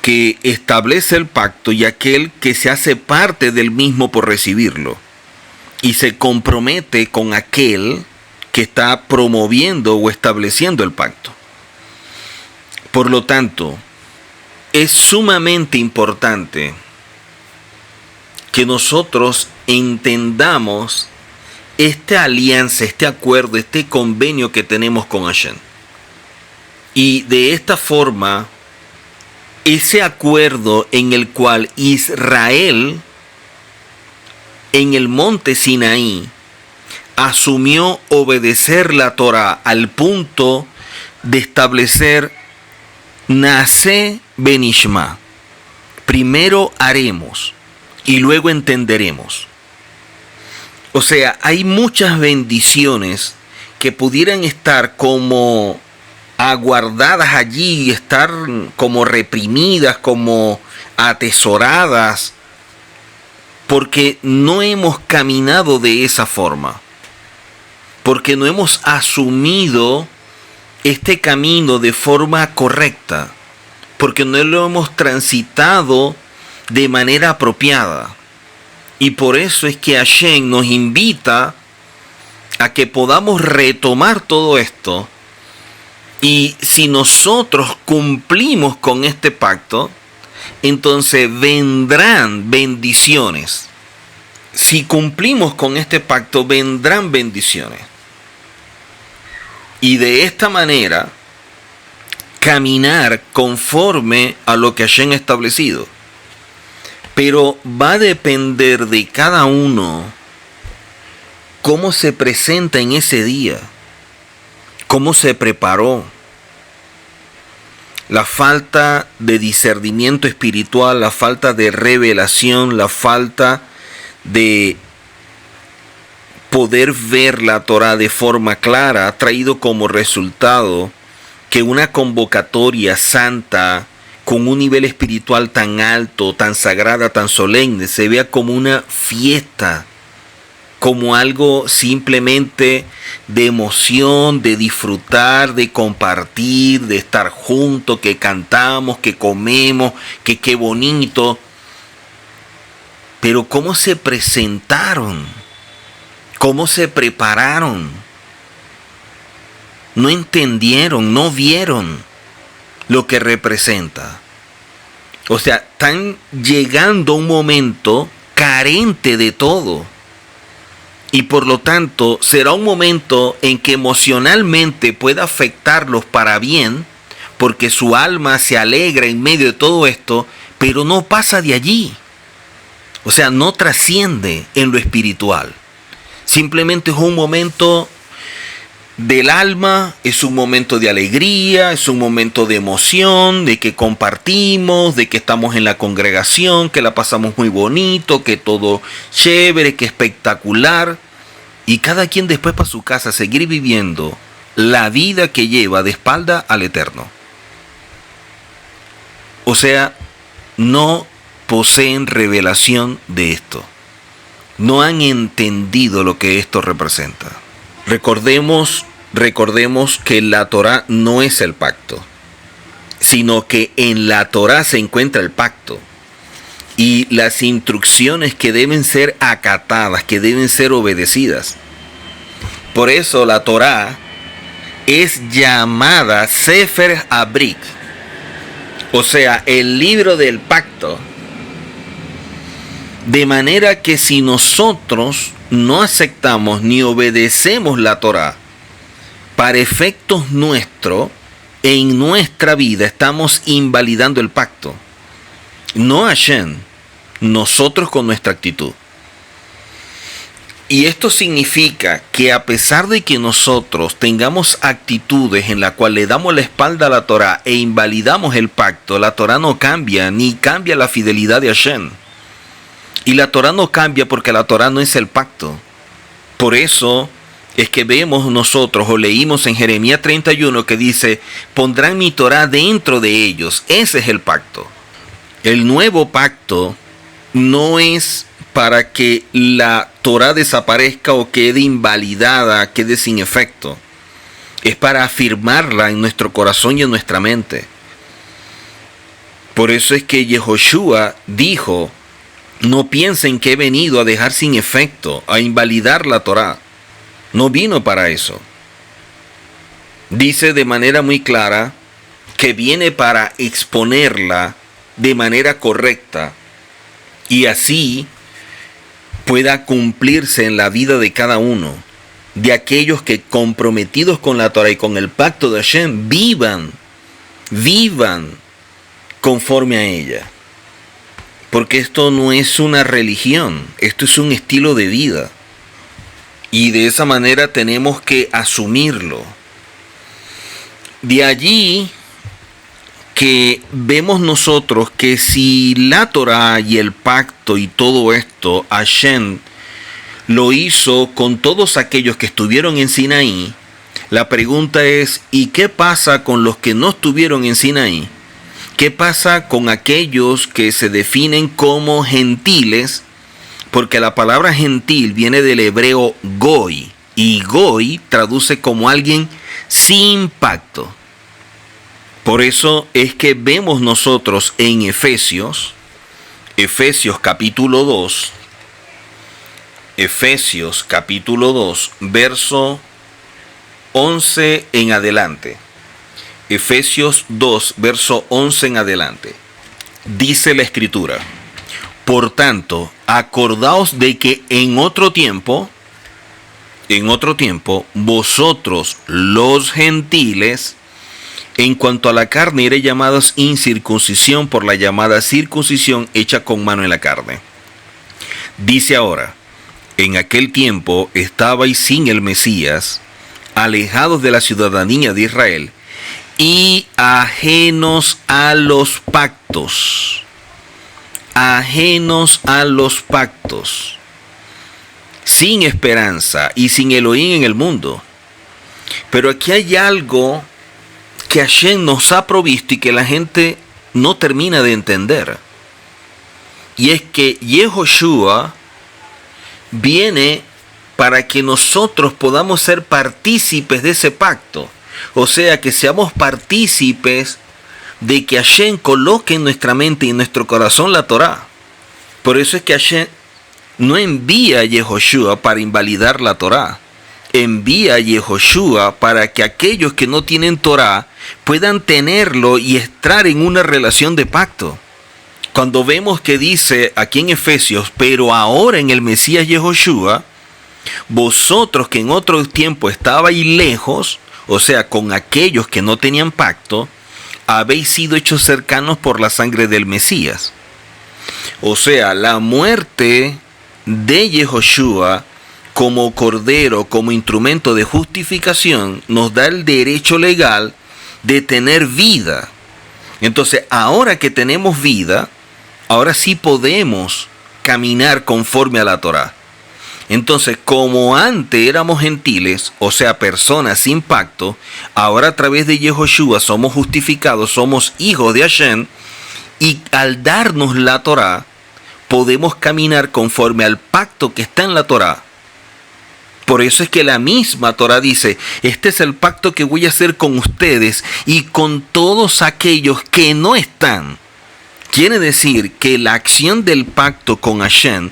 que establece el pacto y aquel que se hace parte del mismo por recibirlo. Y se compromete con aquel que está promoviendo o estableciendo el pacto. Por lo tanto, es sumamente importante que nosotros entendamos esta alianza, este acuerdo, este convenio que tenemos con Hashem. Y de esta forma, ese acuerdo en el cual Israel, en el monte Sinaí, asumió obedecer la Torah al punto de establecer Naaseh Benishma. Primero haremos y luego entenderemos. O sea, hay muchas bendiciones que pudieran estar como aguardadas allí, estar como reprimidas, como atesoradas, porque no hemos caminado de esa forma, porque no hemos asumido este camino de forma correcta, porque no lo hemos transitado de manera apropiada. Y por eso es que Hashem nos invita a que podamos retomar todo esto. Y si nosotros cumplimos con este pacto, entonces vendrán bendiciones. Si cumplimos con este pacto, vendrán bendiciones. Y de esta manera, caminar conforme a lo que Hashem ha establecido. Pero va a depender de cada uno cómo se presenta en ese día, cómo se preparó. La falta de discernimiento espiritual, la falta de revelación, la falta de poder ver la Torah de forma clara ha traído como resultado que una convocatoria santa con un nivel espiritual tan alto, tan sagrada, tan solemne, se vea como una fiesta como algo simplemente de emoción, de disfrutar, de compartir, de estar juntos, que cantamos, que comemos, que qué bonito. Pero ¿cómo se presentaron? ¿Cómo se prepararon? No entendieron, no vieron lo que representa. O sea, están llegando a un momento carente de todo. Y por lo tanto, será un momento en que emocionalmente pueda afectarlos para bien, porque su alma se alegra en medio de todo esto, pero no pasa de allí. O sea, no trasciende en lo espiritual. Simplemente es un momento del alma, es un momento de alegría, es un momento de emoción, de que compartimos, de que estamos en la congregación, que la pasamos muy bonito, que todo chévere, que espectacular. Y cada quien después para su casa seguir viviendo la vida que lleva de espalda al eterno. O sea, no poseen revelación de esto. No han entendido lo que esto representa. Recordemos que la Torá no es el pacto, sino que en la Torá se encuentra el pacto y las instrucciones que deben ser acatadas, que deben ser obedecidas. Por eso la Torá es llamada Sefer Abrit, o sea, el libro del pacto. De manera que si nosotros no aceptamos ni obedecemos la Torá, para efectos nuestros, en nuestra vida estamos invalidando el pacto. No Hashem, nosotros con nuestra actitud. Y esto significa que a pesar de que nosotros tengamos actitudes en las cuales le damos la espalda a la Torá e invalidamos el pacto, la Torá no cambia, ni cambia la fidelidad de Hashem. Y la Torá no cambia porque la Torá no es el pacto. Por eso es que vemos nosotros o leímos en Jeremías 31 que dice, pondrán mi Torá dentro de ellos. Ese es el pacto. El nuevo pacto no es para que la Torá desaparezca o quede invalidada, quede sin efecto. Es para afirmarla en nuestro corazón y en nuestra mente. Por eso es que Yehoshua dijo, no piensen que he venido a dejar sin efecto, a invalidar la Torá. No vino para eso. Dice de manera muy clara que viene para exponerla de manera correcta y así pueda cumplirse en la vida de cada uno, de aquellos que comprometidos con la Torá y con el pacto de Hashem, vivan conforme a ella. Porque esto no es una religión, esto es un estilo de vida. Y de esa manera tenemos que asumirlo. De allí que vemos nosotros que si la Torá y el pacto y todo esto, Hashem lo hizo con todos aquellos que estuvieron en Sinaí, la pregunta es, ¿y qué pasa con los que no estuvieron en Sinaí? ¿Qué pasa con aquellos que se definen como gentiles? Porque la palabra gentil viene del hebreo goy, y goy traduce como alguien sin pacto. Por eso es que vemos nosotros en Efesios capítulo 2, verso 11 en adelante. Efesios 2, verso 11 en adelante. Dice la Escritura, por tanto, acordaos de que en otro tiempo, vosotros los gentiles, en cuanto a la carne, eres llamados incircuncisión por la llamada circuncisión hecha con mano en la carne. Dice ahora, en aquel tiempo estabais sin el Mesías, alejados de la ciudadanía de Israel, y ajenos a los pactos, sin esperanza y sin Elohim en el mundo. Pero aquí hay algo que Hashem nos ha provisto y que la gente no termina de entender. Y es que Yehoshua viene para que nosotros podamos ser partícipes de ese pacto. O sea, que seamos partícipes de que Hashem coloque en nuestra mente y en nuestro corazón la Torá. Por eso es que Hashem no envía a Yehoshua para invalidar la Torá. Envía a Yehoshua para que aquellos que no tienen Torá puedan tenerlo y entrar en una relación de pacto. Cuando vemos que dice aquí en Efesios, pero ahora en el Mesías Yehoshua, vosotros que en otro tiempo estabais lejos, o sea, con aquellos que no tenían pacto, habéis sido hechos cercanos por la sangre del Mesías. O sea, la muerte de Yehoshua como cordero, como instrumento de justificación, nos da el derecho legal de tener vida. Entonces, ahora que tenemos vida, ahora sí podemos caminar conforme a la Torá. Entonces, como antes éramos gentiles, o sea, personas sin pacto, ahora a través de Yehoshua somos justificados, somos hijos de Hashem, y al darnos la Torá, podemos caminar conforme al pacto que está en la Torá. Por eso es que la misma Torá dice, este es el pacto que voy a hacer con ustedes y con todos aquellos que no están. Quiere decir que la acción del pacto con Hashem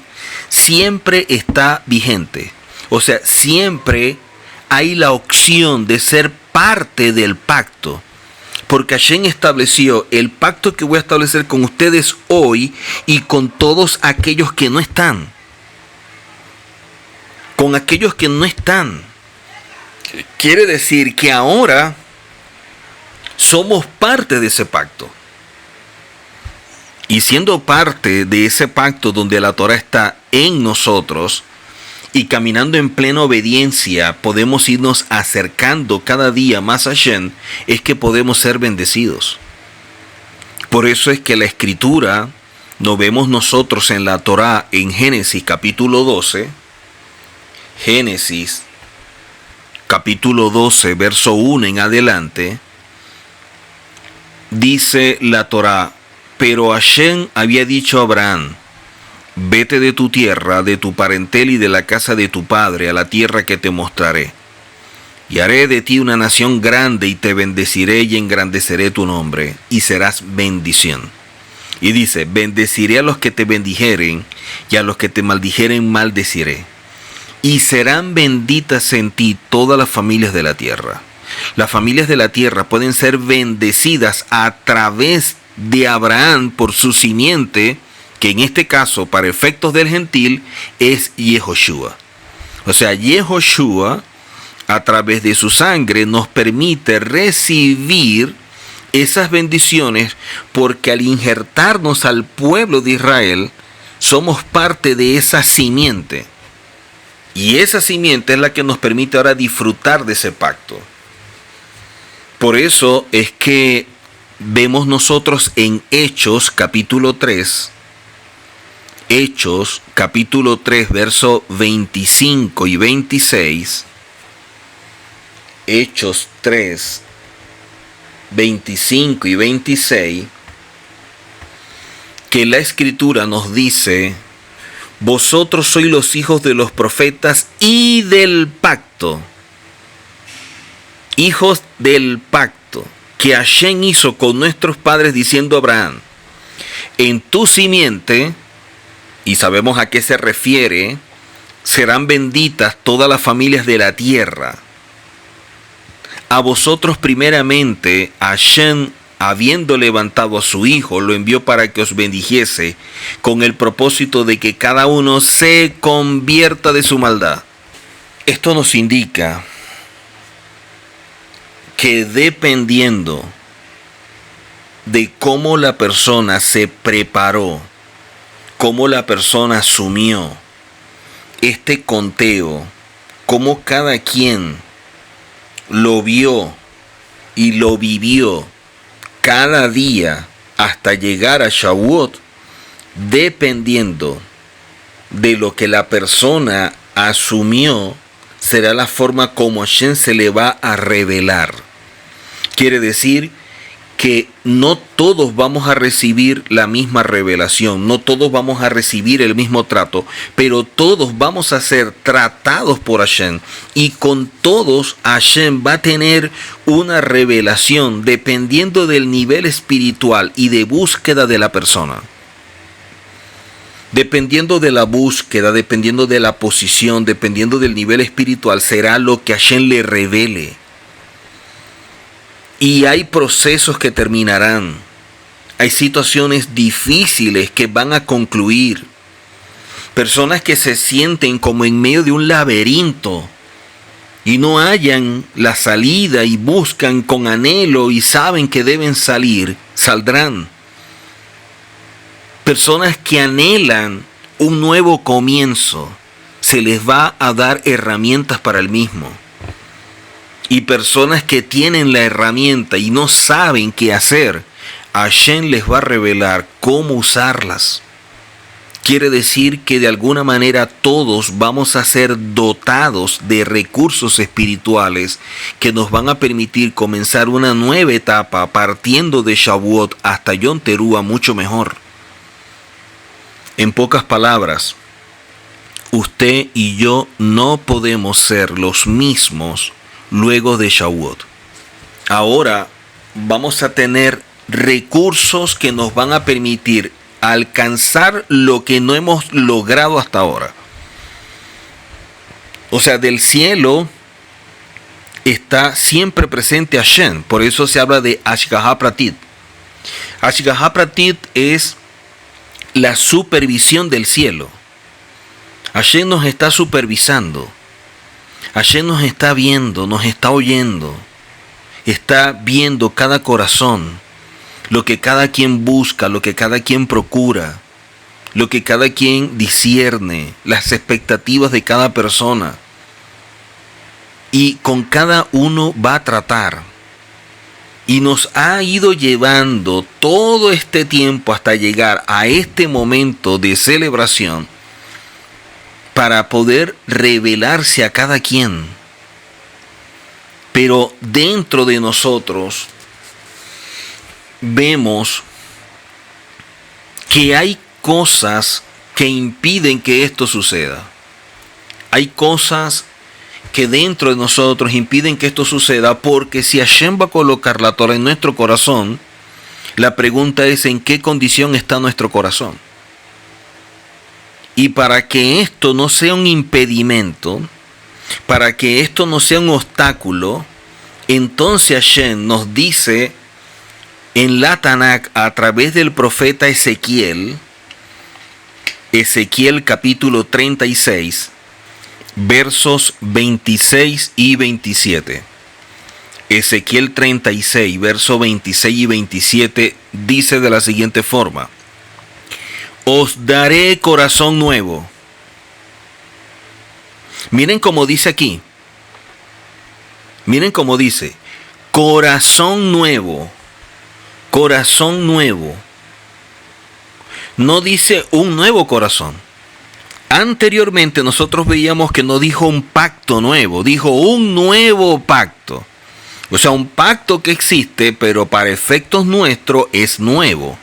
siempre está vigente. O sea, siempre hay la opción de ser parte del pacto. Porque Hashem estableció el pacto que voy a establecer con ustedes hoy y con todos aquellos que no están. Con aquellos que no están. Quiere decir que ahora somos parte de ese pacto. Y siendo parte de ese pacto donde la Torá está en nosotros y caminando en plena obediencia, podemos irnos acercando cada día más a Hashem, es que podemos ser bendecidos. Por eso es que la Escritura, nos vemos nosotros en la Torá en Génesis capítulo 12, Génesis capítulo 12, verso 1 en adelante, dice la Torá, pero Hashem había dicho a Abraham, vete de tu tierra, de tu parentela y de la casa de tu padre, a la tierra que te mostraré. Y haré de ti una nación grande y te bendeciré y engrandeceré tu nombre y serás bendición. Y dice, bendeciré a los que te bendijeren y a los que te maldijeren maldeciré. Y serán benditas en ti todas las familias de la tierra. Las familias de la tierra pueden ser bendecidas a través de Abraham por su simiente, que en este caso, para efectos del gentil, es Yehoshua. O sea, Yehoshua, a través de su sangre, nos permite recibir esas bendiciones, porque al injertarnos al pueblo de Israel, somos parte de esa simiente. Y esa simiente es la que nos permite ahora disfrutar de ese pacto. Por eso es que vemos nosotros en Hechos capítulo 3, Hechos capítulo 3, verso 25 y 26, Hechos 3, 25 y 26, que la Escritura nos dice, vosotros sois los hijos de los profetas y del pacto, hijos del pacto, que Hashem hizo con nuestros padres diciendo a Abraham, en tu simiente, y sabemos a qué se refiere, serán benditas todas las familias de la tierra. A vosotros primeramente, Hashem, habiendo levantado a su Hijo, lo envió para que os bendijese, con el propósito de que cada uno se convierta de su maldad. Esto nos indica que dependiendo de cómo la persona se preparó, cómo la persona asumió este conteo, cómo cada quien lo vio y lo vivió cada día hasta llegar a Shavuot, dependiendo de lo que la persona asumió, será la forma como Hashem se le va a revelar. Quiere decir que no todos vamos a recibir la misma revelación, no todos vamos a recibir el mismo trato, pero todos vamos a ser tratados por Hashem, y con todos Hashem va a tener una revelación dependiendo del nivel espiritual y de búsqueda de la persona. Dependiendo de la búsqueda, dependiendo de la posición, dependiendo del nivel espiritual, será lo que Hashem le revele. Y hay procesos que terminarán. Hay situaciones difíciles que van a concluir. Personas que se sienten como en medio de un laberinto y no hallan la salida y buscan con anhelo y saben que deben salir, saldrán. Personas que anhelan un nuevo comienzo, se les va a dar herramientas para el mismo. Y personas que tienen la herramienta y no saben qué hacer, Hashem les va a revelar cómo usarlas. Quiere decir que de alguna manera todos vamos a ser dotados de recursos espirituales que nos van a permitir comenzar una nueva etapa partiendo de Shavuot hasta Yom Teruah mucho mejor. En pocas palabras, usted y yo no podemos ser los mismos luego de Shavuot. Ahora vamos a tener recursos que nos van a permitir alcanzar lo que no hemos logrado hasta ahora. O sea, del cielo está siempre presente Hashem. Por eso se habla de Hashgaha Pratit. Hashgaha Pratit es la supervisión del cielo. Hashem nos está supervisando. Hashem nos está viendo, nos está oyendo. Está viendo cada corazón, lo que cada quien busca, lo que cada quien procura, lo que cada quien discierne, las expectativas de cada persona. Y con cada uno va a tratar. Y nos ha ido llevando todo este tiempo hasta llegar a este momento de celebración para poder revelarse a cada quien. Pero dentro de nosotros vemos que hay cosas que impiden que esto suceda. Hay cosas que dentro de nosotros impiden que esto suceda, porque si Hashem va a colocar la Torah en nuestro corazón, la pregunta es en qué condición está nuestro corazón. Y para que esto no sea un impedimento, para que esto no sea un obstáculo, entonces Hashem nos dice en la Tanakh a través del profeta Ezequiel, capítulo 36, versos 26 y 27. Ezequiel 36, versos 26 y 27 dice de la siguiente forma: os daré corazón nuevo. Miren cómo dice aquí. Miren cómo dice: corazón nuevo. Corazón nuevo. No dice un nuevo corazón. Anteriormente nosotros veíamos que no dijo un pacto nuevo, dijo un nuevo pacto. O sea, un pacto que existe, pero para efectos nuestros es nuevo.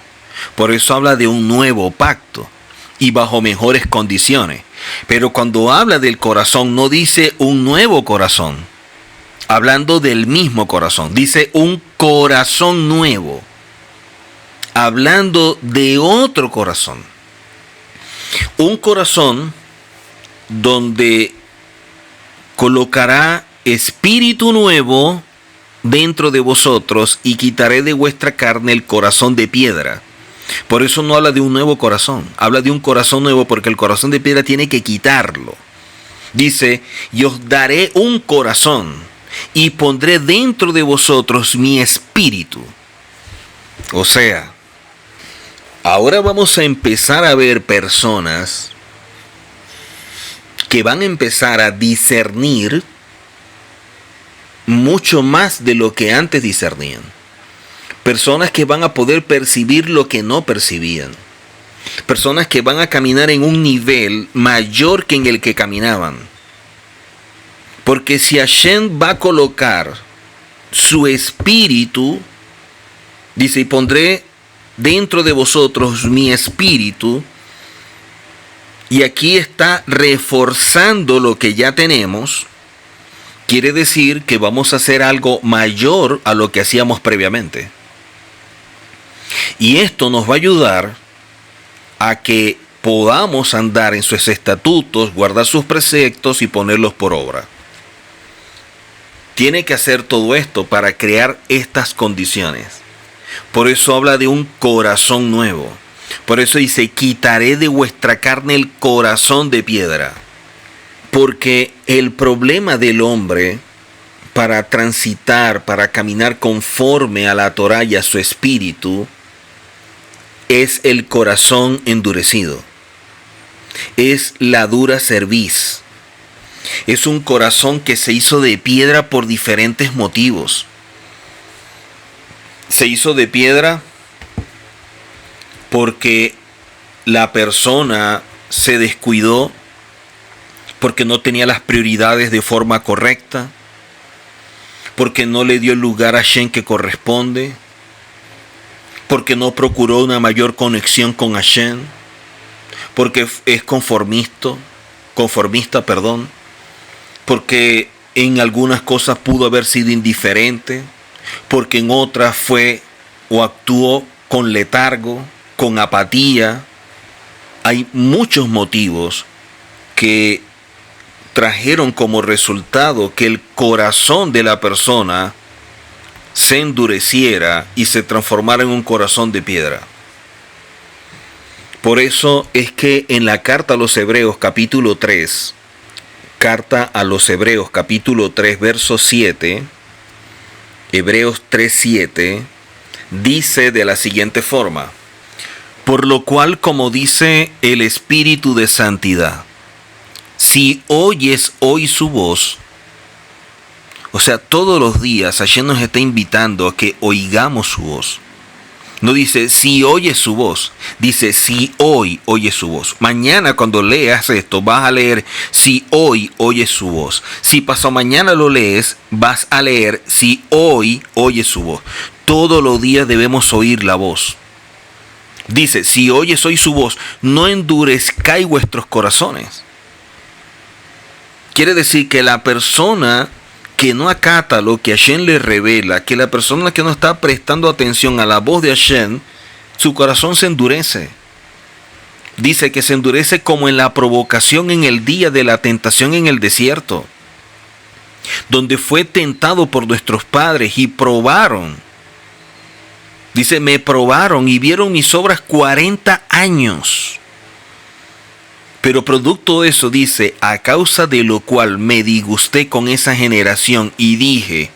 Por eso habla de un nuevo pacto y bajo mejores condiciones. Pero cuando habla del corazón no dice un nuevo corazón, hablando del mismo corazón. Dice un corazón nuevo, hablando de otro corazón. Un corazón donde colocará espíritu nuevo dentro de vosotros y quitaré de vuestra carne el corazón de piedra. Por eso no habla de un nuevo corazón, habla de un corazón nuevo, porque el corazón de piedra tiene que quitarlo. Dice: y os daré un corazón y pondré dentro de vosotros mi espíritu. O sea, ahora vamos a empezar a ver personas que van a empezar a discernir mucho más de lo que antes discernían. Personas que van a poder percibir lo que no percibían. Personas que van a caminar en un nivel mayor que en el que caminaban. Porque si Hashem va a colocar su espíritu Dice, y pondré dentro de vosotros mi espíritu. Y aquí está reforzando lo que ya tenemos. Quiere decir que vamos a hacer algo mayor a lo que hacíamos previamente. Y esto nos va a ayudar a que podamos andar en sus estatutos, guardar sus preceptos y ponerlos por obra. Tiene que hacer todo esto para crear estas condiciones. Por eso habla de un corazón nuevo. Por eso dice, quitaré de vuestra carne el corazón de piedra. Porque el problema del hombre para transitar, para caminar conforme a la Torá y a su espíritu, es el corazón endurecido. Es la dura cerviz. Es un corazón que se hizo de piedra por diferentes motivos. Se hizo de piedra porque la persona se descuidó, porque no tenía las prioridades de forma correcta, porque no le dio el lugar a Hashem que corresponde, porque no procuró una mayor conexión con Hashem, porque es conformista, porque en algunas cosas pudo haber sido indiferente, porque en otras fue o actuó con letargo, con apatía. Hay muchos motivos que trajeron como resultado que el corazón de la persona se endureciera y se transformara en un corazón de piedra. Por eso es que en la carta a los Hebreos capítulo 3, verso 7, Hebreos 3:7, dice de la siguiente forma: por lo cual, como dice el Espíritu de Santidad, si oyes hoy su voz, o sea, todos los días Hashem nos está invitando a que oigamos su voz. No dice si oyes su voz, dice si hoy oyes su voz. Mañana cuando leas esto vas a leer si hoy oyes su voz. Si pasado mañana lo lees, vas a leer si hoy oyes su voz. Todos los días debemos oír la voz. Dice, si oyes hoy su voz, no endurezcáis vuestros corazones. Quiere decir que la persona que no acata lo que Hashem le revela, que la persona que no está prestando atención a la voz de Hashem, su corazón se endurece. Dice que se endurece como en la provocación en el día de la tentación en el desierto, donde fue tentado por nuestros padres y probaron. Dice, me probaron y vieron mis obras 40 años. Pero producto de eso dice, a causa de lo cual me disgusté con esa generación y dije,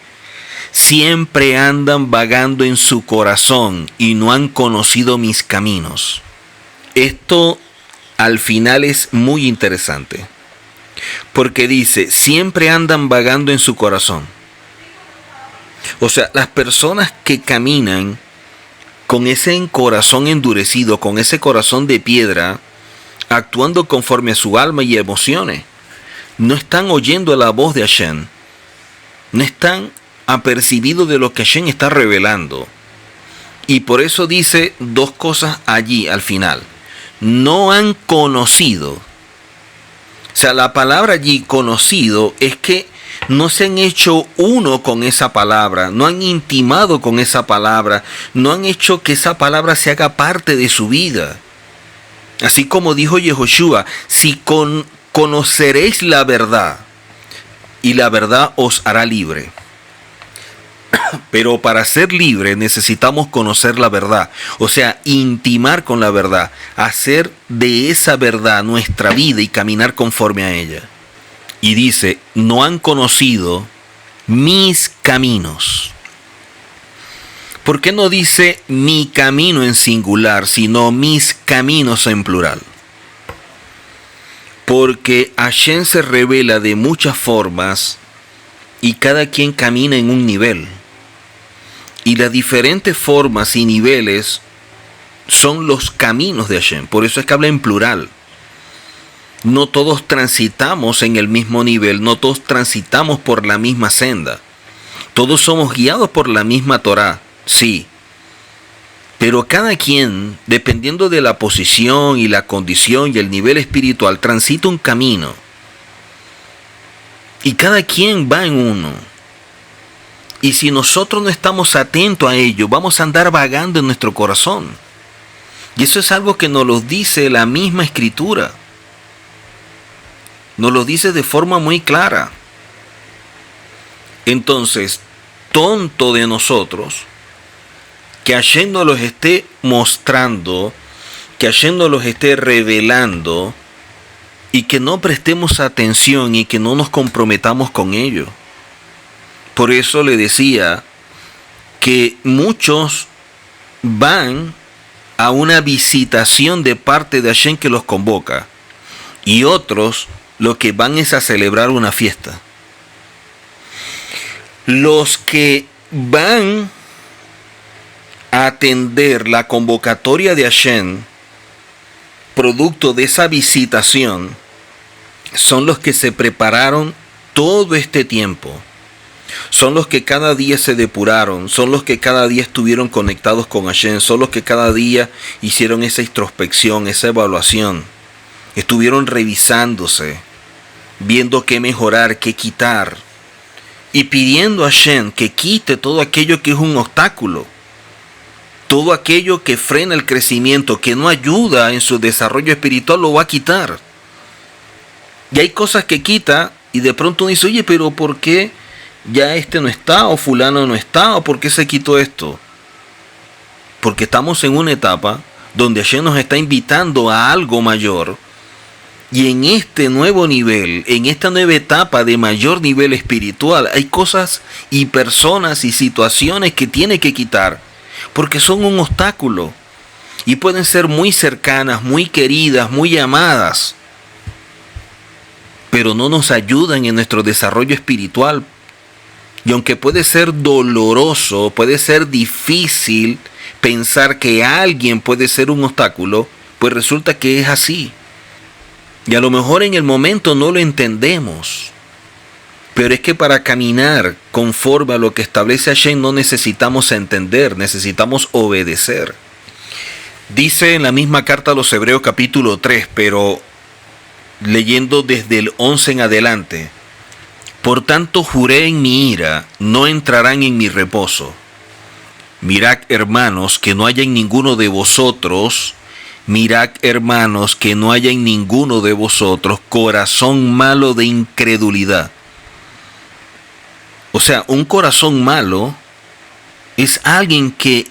siempre andan vagando en su corazón y no han conocido mis caminos. Esto al final es muy interesante, porque dice, siempre andan vagando en su corazón. O sea, las personas que caminan con ese corazón endurecido, con ese corazón de piedra, actuando conforme a su alma y emociones, no están oyendo la voz de Hashem, no están apercibidos de lo que Hashem está revelando. Y por eso dice dos cosas allí al final: no han conocido. O sea, la palabra allí conocido es que no se han hecho uno con esa palabra, no han intimado con esa palabra, no han hecho que esa palabra se haga parte de su vida. Así como dijo Yehoshua, si conoceréis la verdad, y la verdad os hará libre. Pero para ser libre necesitamos conocer la verdad, o sea, intimar con la verdad, hacer de esa verdad nuestra vida y caminar conforme a ella. Y dice, no han conocido mis caminos. ¿Por qué no dice mi camino en singular, sino mis caminos en plural? Porque Hashem se revela de muchas formas y cada quien camina en un nivel. Y las diferentes formas y niveles son los caminos de Hashem. Por eso es que habla en plural. No todos transitamos en el mismo nivel, no todos transitamos por la misma senda. Todos somos guiados por la misma Torá, sí. Pero cada quien, dependiendo de la posición y la condición y el nivel espiritual, transita un camino. Y cada quien va en uno. Y si nosotros no estamos atentos a ello, vamos a andar vagando en nuestro corazón. Y eso es algo que nos lo dice la misma Escritura. Nos lo dice de forma muy clara. Entonces, tonto de nosotros, que Hashem nos los esté mostrando, que Hashem nos los esté revelando, y que no prestemos atención y que no nos comprometamos con ello. Por eso le decía que muchos van a una visitación de parte de Hashem que los convoca, y otros lo que van es a celebrar una fiesta. Los que van a atender la convocatoria de Hashem, producto de esa visitación, son los que se prepararon todo este tiempo. Son los que cada día se depuraron, son los que cada día estuvieron conectados con Hashem, son los que cada día hicieron esa introspección, esa evaluación. Estuvieron revisándose, viendo qué mejorar, qué quitar, y pidiendo a Hashem que quite todo aquello que es un obstáculo, todo aquello que frena el crecimiento, que no ayuda en su desarrollo espiritual, lo va a quitar. Y hay cosas que quita y de pronto uno dice, oye, pero ¿por qué ya este no está o fulano no está o por qué se quitó esto? Porque estamos en una etapa donde Hashem nos está invitando a algo mayor, y en este nuevo nivel, en esta nueva etapa de mayor nivel espiritual, hay cosas y personas y situaciones que tiene que quitar porque son un obstáculo y pueden ser muy cercanas, muy queridas, muy amadas, pero no nos ayudan en nuestro desarrollo espiritual. Y aunque puede ser doloroso, puede ser difícil pensar que alguien puede ser un obstáculo, pues resulta que es así. Y a lo mejor en el momento no lo entendemos. Pero es que para caminar conforme a lo que establece Hashem no necesitamos entender, necesitamos obedecer. Dice en la misma carta a los Hebreos capítulo 3, pero leyendo desde el 11 en adelante. Por tanto juré en mi ira, no entrarán en mi reposo. Mirad, hermanos, que no haya en ninguno de vosotros, mirad, hermanos, que no haya en ninguno de vosotros corazón malo de incredulidad. O sea, un corazón malo es alguien que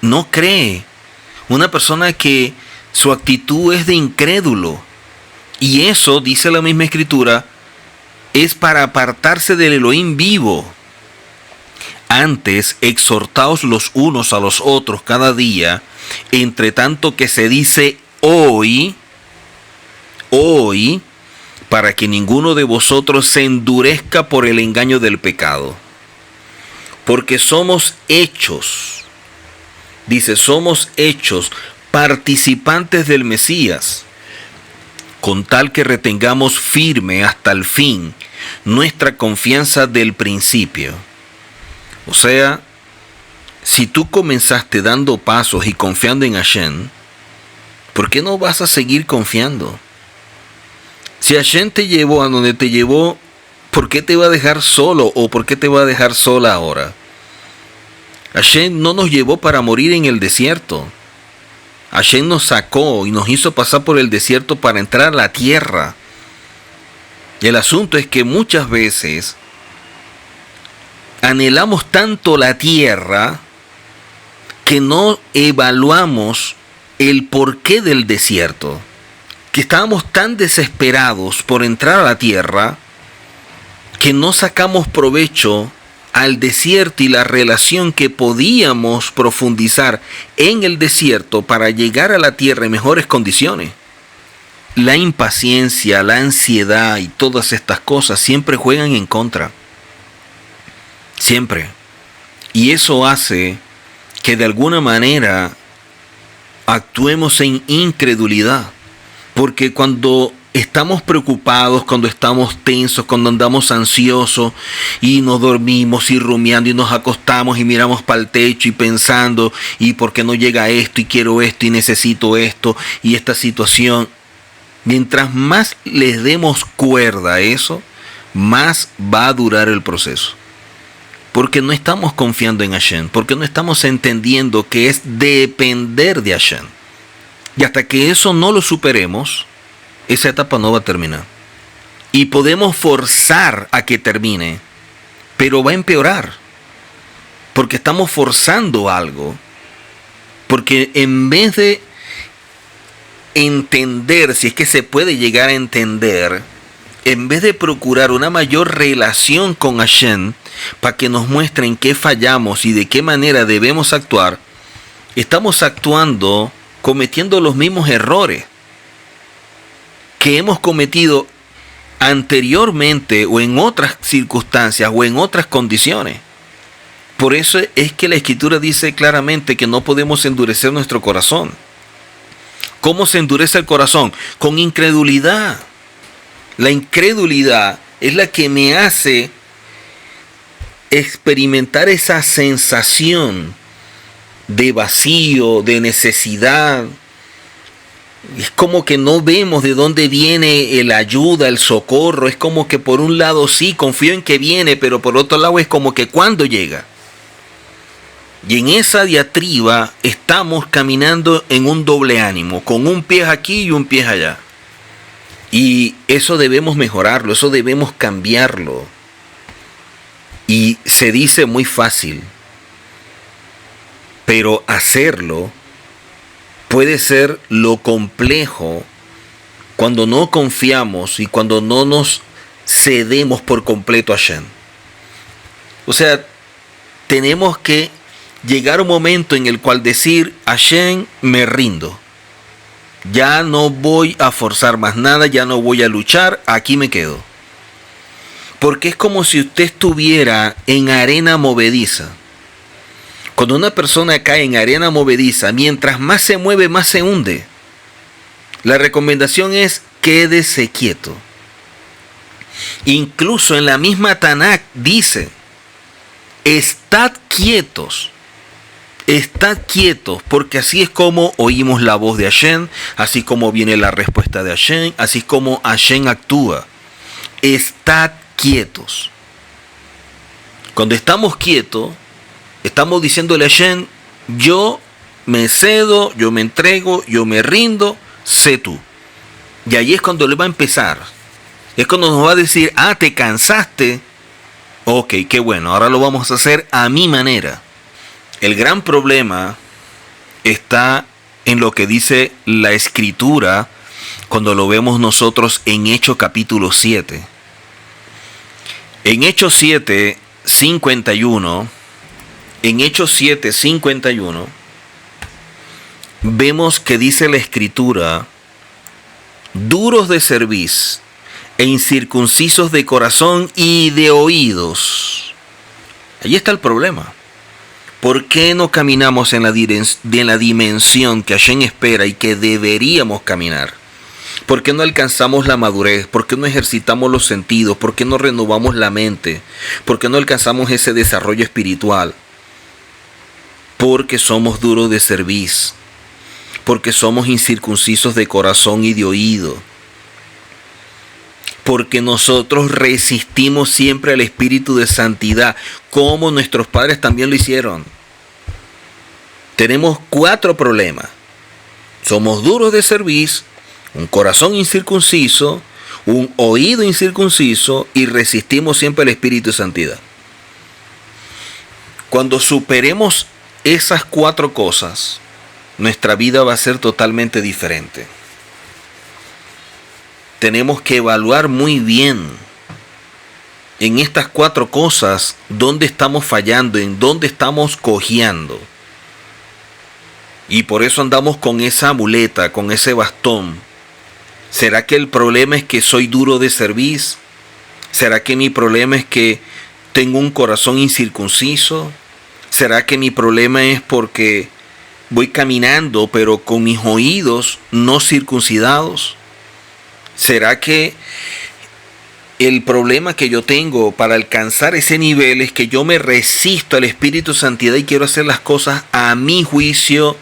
no cree, una persona que su actitud es de incrédulo. Y eso, dice la misma Escritura, es para apartarse del Elohim vivo. Antes, exhortaos los unos a los otros cada día, entre tanto que se dice hoy, para que ninguno de vosotros se endurezca por el engaño del pecado. Porque somos hechos, dice, somos hechos participantes del Mesías, con tal que retengamos firme hasta el fin nuestra confianza del principio. O sea, si tú comenzaste dando pasos y confiando en Hashem, ¿por qué no vas a seguir confiando? Si Hashem te llevó a donde te llevó, ¿por qué te va a dejar solo o por qué te va a dejar sola ahora? Hashem no nos llevó para morir en el desierto. Hashem nos sacó y nos hizo pasar por el desierto para entrar a la tierra. Y el asunto es que muchas veces anhelamos tanto la tierra que no evaluamos el porqué del desierto. Que estábamos tan desesperados por entrar a la tierra que no sacamos provecho al desierto y la relación que podíamos profundizar en el desierto para llegar a la tierra en mejores condiciones. La impaciencia, la ansiedad y todas estas cosas siempre juegan en contra. Siempre. Y eso hace que de alguna manera actuemos en incredulidad. Porque cuando estamos preocupados, cuando estamos tensos, cuando andamos ansiosos y nos dormimos y rumiando y nos acostamos y miramos para el techo y pensando, y por qué no llega esto y quiero esto y necesito esto y esta situación. Mientras más les demos cuerda a eso, más va a durar el proceso. Porque no estamos confiando en Hashem, porque no estamos entendiendo que es depender de Hashem. Y hasta que eso no lo superemos, esa etapa no va a terminar. Y podemos forzar a que termine, pero va a empeorar. Porque estamos forzando algo. Porque en vez de entender, si es que se puede llegar a entender, en vez de procurar una mayor relación con Hashem, para que nos muestren qué fallamos y de qué manera debemos actuar, estamos actuando, cometiendo los mismos errores que hemos cometido anteriormente o en otras circunstancias o en otras condiciones. Por eso es que la Escritura dice claramente que no podemos endurecer nuestro corazón. ¿Cómo se endurece el corazón? Con incredulidad. La incredulidad es la que me hace experimentar esa sensación de vacío, de necesidad. Es como que no vemos de dónde viene la ayuda, el socorro. Es como que por un lado sí, confío en que viene, pero por otro lado es como que ¿cuándo llega? Y en esa diatriba estamos caminando en un doble ánimo, con un pie aquí y un pie allá. Y eso debemos mejorarlo, eso debemos cambiarlo. Y se dice muy fácil, pero hacerlo puede ser lo complejo cuando no confiamos y cuando no nos cedemos por completo a Hashem. O sea, tenemos que llegar a un momento en el cual decir, Hashem, me rindo. Ya no voy a forzar más nada, ya no voy a luchar, aquí me quedo. Porque es como si usted estuviera en arena movediza. Cuando una persona cae en arena movediza, mientras más se mueve, más se hunde. La recomendación es quédese quieto. Incluso en la misma Tanakh dice, estad quietos, porque así es como oímos la voz de Hashem, así como viene la respuesta de Hashem, así como Hashem actúa. Estad quietos. Cuando estamos quietos, estamos diciéndole a Hashem, yo me cedo, yo me entrego, yo me rindo, sé tú. Y ahí es cuando le va a empezar. Es cuando nos va a decir, te cansaste. Ok, qué bueno, ahora lo vamos a hacer a mi manera. El gran problema está en lo que dice la Escritura cuando lo vemos nosotros en Hechos capítulo 7. En Hechos 7, 51, vemos que dice la Escritura, duros de cerviz e incircuncisos de corazón y de oídos. Ahí está el problema. ¿Por qué no caminamos en la dimensión que Hashem espera y que deberíamos caminar? ¿Por qué no alcanzamos la madurez? ¿Por qué no ejercitamos los sentidos? ¿Por qué no renovamos la mente? ¿Por qué no alcanzamos ese desarrollo espiritual? Porque somos duros de cerviz. Porque somos incircuncisos de corazón y de oído. Porque nosotros resistimos siempre al espíritu de santidad, como nuestros padres también lo hicieron. Tenemos 4 problemas. Somos duros de cerviz, un corazón incircunciso, un oído incircunciso y resistimos siempre al espíritu de santidad. Cuando superemos esas 4 cosas, nuestra vida va a ser totalmente diferente. Tenemos que evaluar muy bien en estas 4 cosas dónde estamos fallando, en dónde estamos cojeando. Y por eso andamos con esa muleta, con ese bastón. ¿Será que el problema es que soy duro de cerviz? ¿Será que mi problema es que tengo un corazón incircunciso? ¿Será que mi problema es porque voy caminando pero con mis oídos no circuncidados? ¿Será que el problema que yo tengo para alcanzar ese nivel es que yo me resisto al Espíritu de Santidad y quiero hacer las cosas a mi juicio,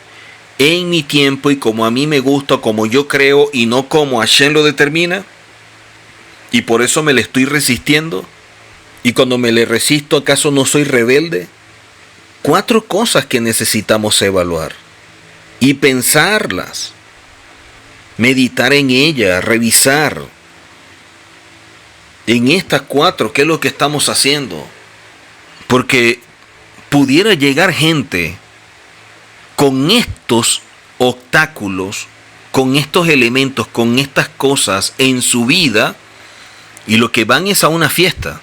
en mi tiempo y como a mí me gusta, como yo creo y no como Hashem lo determina? Y por eso me le estoy resistiendo. Y cuando me le resisto, ¿acaso no soy rebelde? 4 cosas que necesitamos evaluar y pensarlas, meditar en ellas, revisar. En estas 4, ¿qué es lo que estamos haciendo? Porque pudiera llegar gente con estos obstáculos, con estos elementos, con estas cosas en su vida, y lo que van es a una fiesta.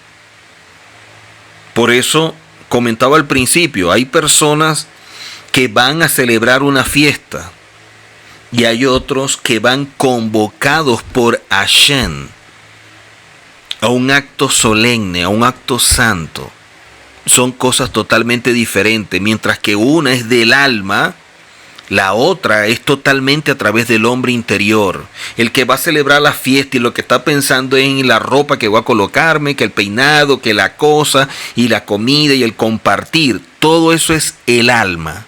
Por eso comentaba al principio, hay personas que van a celebrar una fiesta y hay otros que van convocados por Hashem a un acto solemne, a un acto santo. Son cosas totalmente diferentes. Mientras que una es del alma, la otra es totalmente a través del hombre interior. El que va a celebrar la fiesta y lo que está pensando es en la ropa que voy a colocarme, que el peinado, que la cosa y la comida y el compartir. Todo eso es el alma.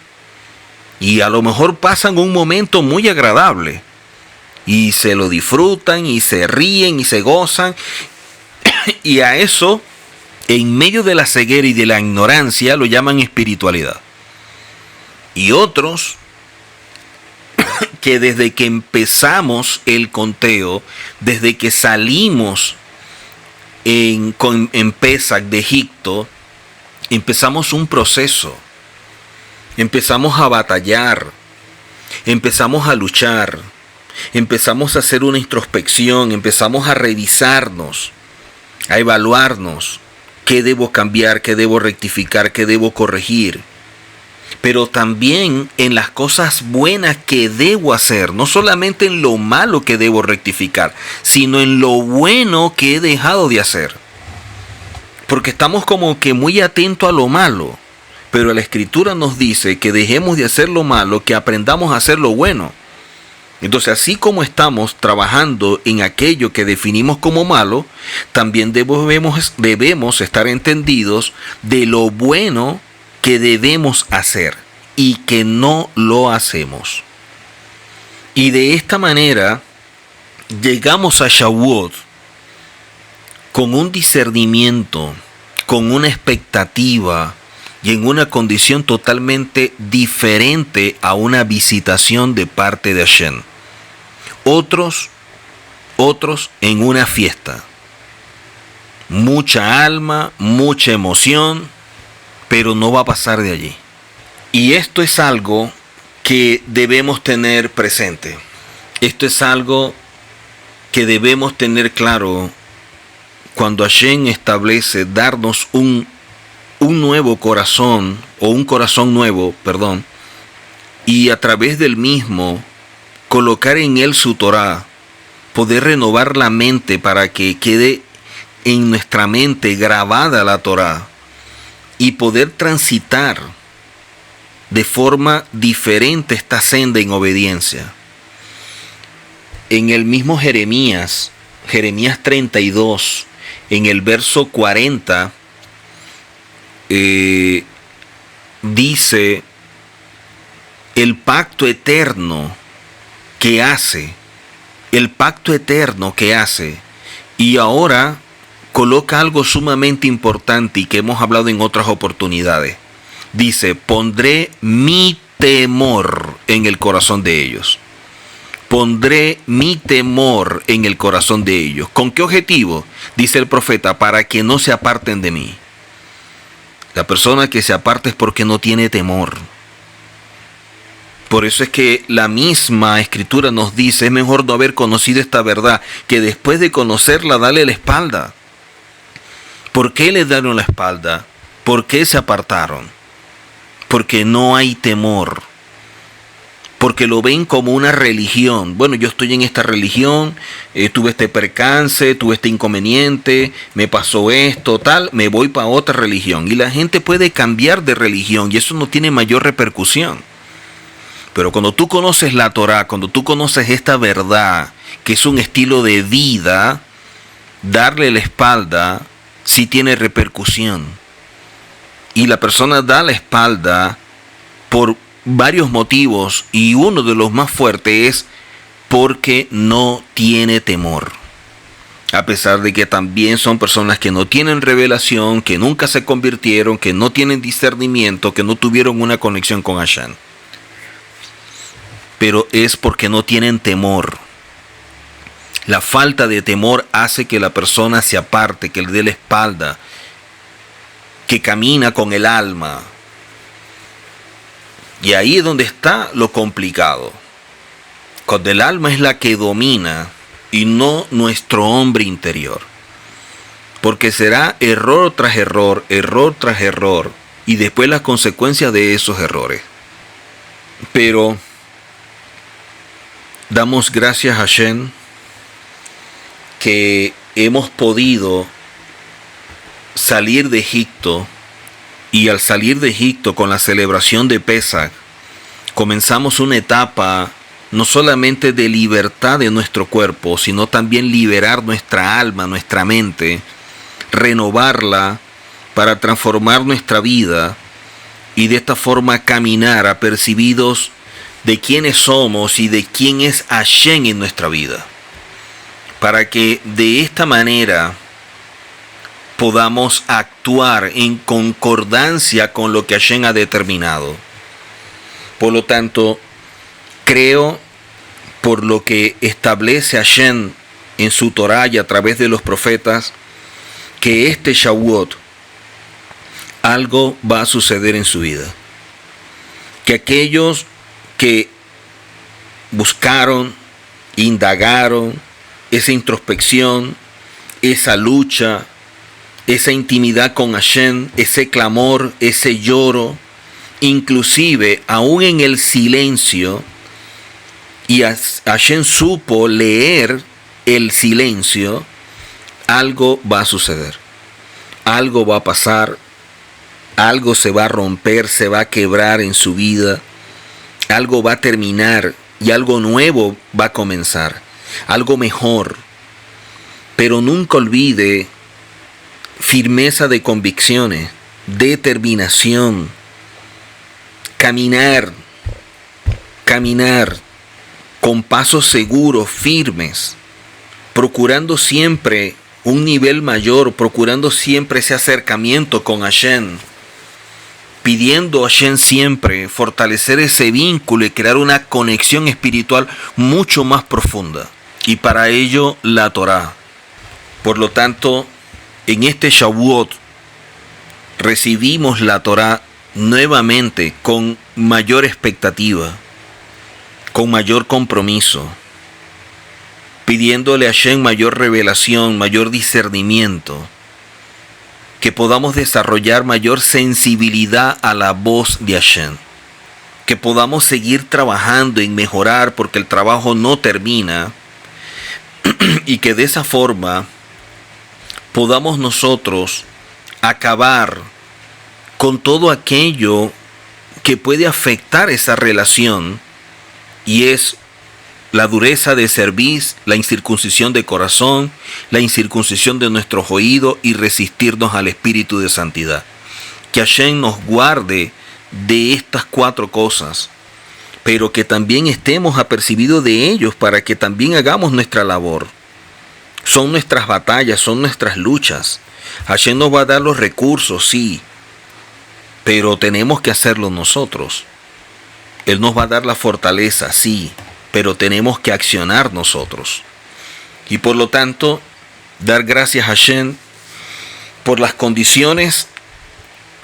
Y a lo mejor pasan un momento muy agradable y se lo disfrutan y se ríen y se gozan. Y a eso, en medio de la ceguera y de la ignorancia, lo llaman espiritualidad. Y otros que desde que empezamos el conteo, desde que salimos en Pesach de Egipto, empezamos un proceso. Empezamos a batallar, empezamos a luchar, empezamos a hacer una introspección, empezamos a revisarnos, a evaluarnos, qué debo cambiar, qué debo rectificar, qué debo corregir. Pero también en las cosas buenas que debo hacer, no solamente en lo malo que debo rectificar, sino en lo bueno que he dejado de hacer. Porque estamos como que muy atentos a lo malo, pero la Escritura nos dice que dejemos de hacer lo malo, que aprendamos a hacer lo bueno. Entonces, así como estamos trabajando en aquello que definimos como malo, también debemos estar entendidos de lo bueno que debemos hacer y que no lo hacemos. Y de esta manera llegamos a Shavuot con un discernimiento, con una expectativa y en una condición totalmente diferente a una visitación de parte de Hashem. Otros en una fiesta. Mucha alma, mucha emoción, pero no va a pasar de allí. Y esto es algo que debemos tener presente. Esto es algo que debemos tener claro cuando Hashem establece darnos un nuevo corazón, o un corazón nuevo, perdón, y a través del mismo colocar en él su Torah, poder renovar la mente para que quede en nuestra mente grabada la Torah y poder transitar de forma diferente esta senda en obediencia. En el mismo Jeremías 32, en el verso 40, dice el pacto eterno que hace, y ahora coloca algo sumamente importante y que hemos hablado en otras oportunidades. Dice, pondré mi temor en el corazón de ellos. Pondré mi temor en el corazón de ellos. ¿Con qué objetivo? Dice el profeta, para que no se aparten de mí. La persona que se aparta es porque no tiene temor. Por eso es que la misma Escritura nos dice, es mejor no haber conocido esta verdad, que después de conocerla, darle la espalda. ¿Por qué le dieron la espalda? ¿Por qué se apartaron? Porque no hay temor. Porque lo ven como una religión. Bueno, yo estoy en esta religión, tuve este percance, tuve este inconveniente, me pasó esto, tal, me voy para otra religión. Y la gente puede cambiar de religión y eso no tiene mayor repercusión. Pero cuando tú conoces la Torá, cuando tú conoces esta verdad, que es un estilo de vida, darle la espalda sí tiene repercusión. Y la persona da la espalda por varios motivos, y uno de los más fuertes es porque no tiene temor. A pesar de que también son personas que no tienen revelación, que nunca se convirtieron, que no tienen discernimiento, que no tuvieron una conexión con Hashem. Pero es porque no tienen temor. La falta de temor hace que la persona se aparte, que le dé la espalda, que camina con el alma. Y ahí es donde está lo complicado. Cuando el alma es la que domina y no nuestro hombre interior. Porque será error tras error, error tras error, y después las consecuencias de esos errores. Pero damos gracias a Hashem que hemos podido salir de Egipto, y al salir de Egipto con la celebración de Pesach, comenzamos una etapa no solamente de libertad de nuestro cuerpo, sino también liberar nuestra alma, nuestra mente, renovarla para transformar nuestra vida y de esta forma caminar apercibidos de quiénes somos y de quién es Hashem en nuestra vida. Para que de esta manera podamos actuar en concordancia con lo que Hashem ha determinado. Por lo tanto, creo, por lo que establece Hashem en su Torá y a través de los profetas, que este Shavuot algo va a suceder en su vida. Que aquellos que buscaron, indagaron esa introspección, esa lucha, esa intimidad con Hashem, ese clamor, ese lloro, inclusive aún en el silencio, y Hashem supo leer el silencio, algo va a suceder, algo va a pasar, algo se va a romper, se va a quebrar en su vida, algo va a terminar y algo nuevo va a comenzar, algo mejor. Pero nunca olvide firmeza de convicciones, determinación, caminar con pasos seguros, firmes, procurando siempre un nivel mayor, procurando siempre ese acercamiento con Hashem, pidiendo a Hashem siempre fortalecer ese vínculo y crear una conexión espiritual mucho más profunda. Y para ello la Torá. Por lo tanto, en este Shavuot recibimos la Torá nuevamente con mayor expectativa, con mayor compromiso, pidiéndole a Hashem mayor revelación, mayor discernimiento, que podamos desarrollar mayor sensibilidad a la voz de Hashem, que podamos seguir trabajando en mejorar porque el trabajo no termina, y que de esa forma podamos nosotros acabar con todo aquello que puede afectar esa relación, y es la dureza de cerviz, la incircuncisión de corazón, la incircuncisión de nuestros oídos y resistirnos al espíritu de santidad. Que Hashem nos guarde de estas 4 cosas, pero que también estemos apercibidos de ellos para que también hagamos nuestra labor. Son nuestras batallas, son nuestras luchas. Hashem nos va a dar los recursos, sí, pero tenemos que hacerlo nosotros. Él nos va a dar la fortaleza, sí, pero tenemos que accionar nosotros. Y por lo tanto, dar gracias a Hashem por las condiciones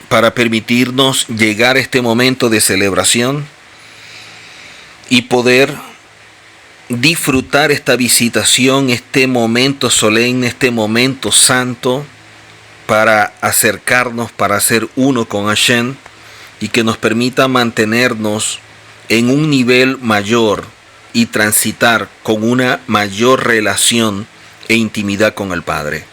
para permitirnos llegar a este momento de celebración y poder disfrutar esta visitación, este momento solemne, este momento santo, para acercarnos, para ser uno con Hashem, y que nos permita mantenernos en un nivel mayor y transitar con una mayor relación e intimidad con el Padre.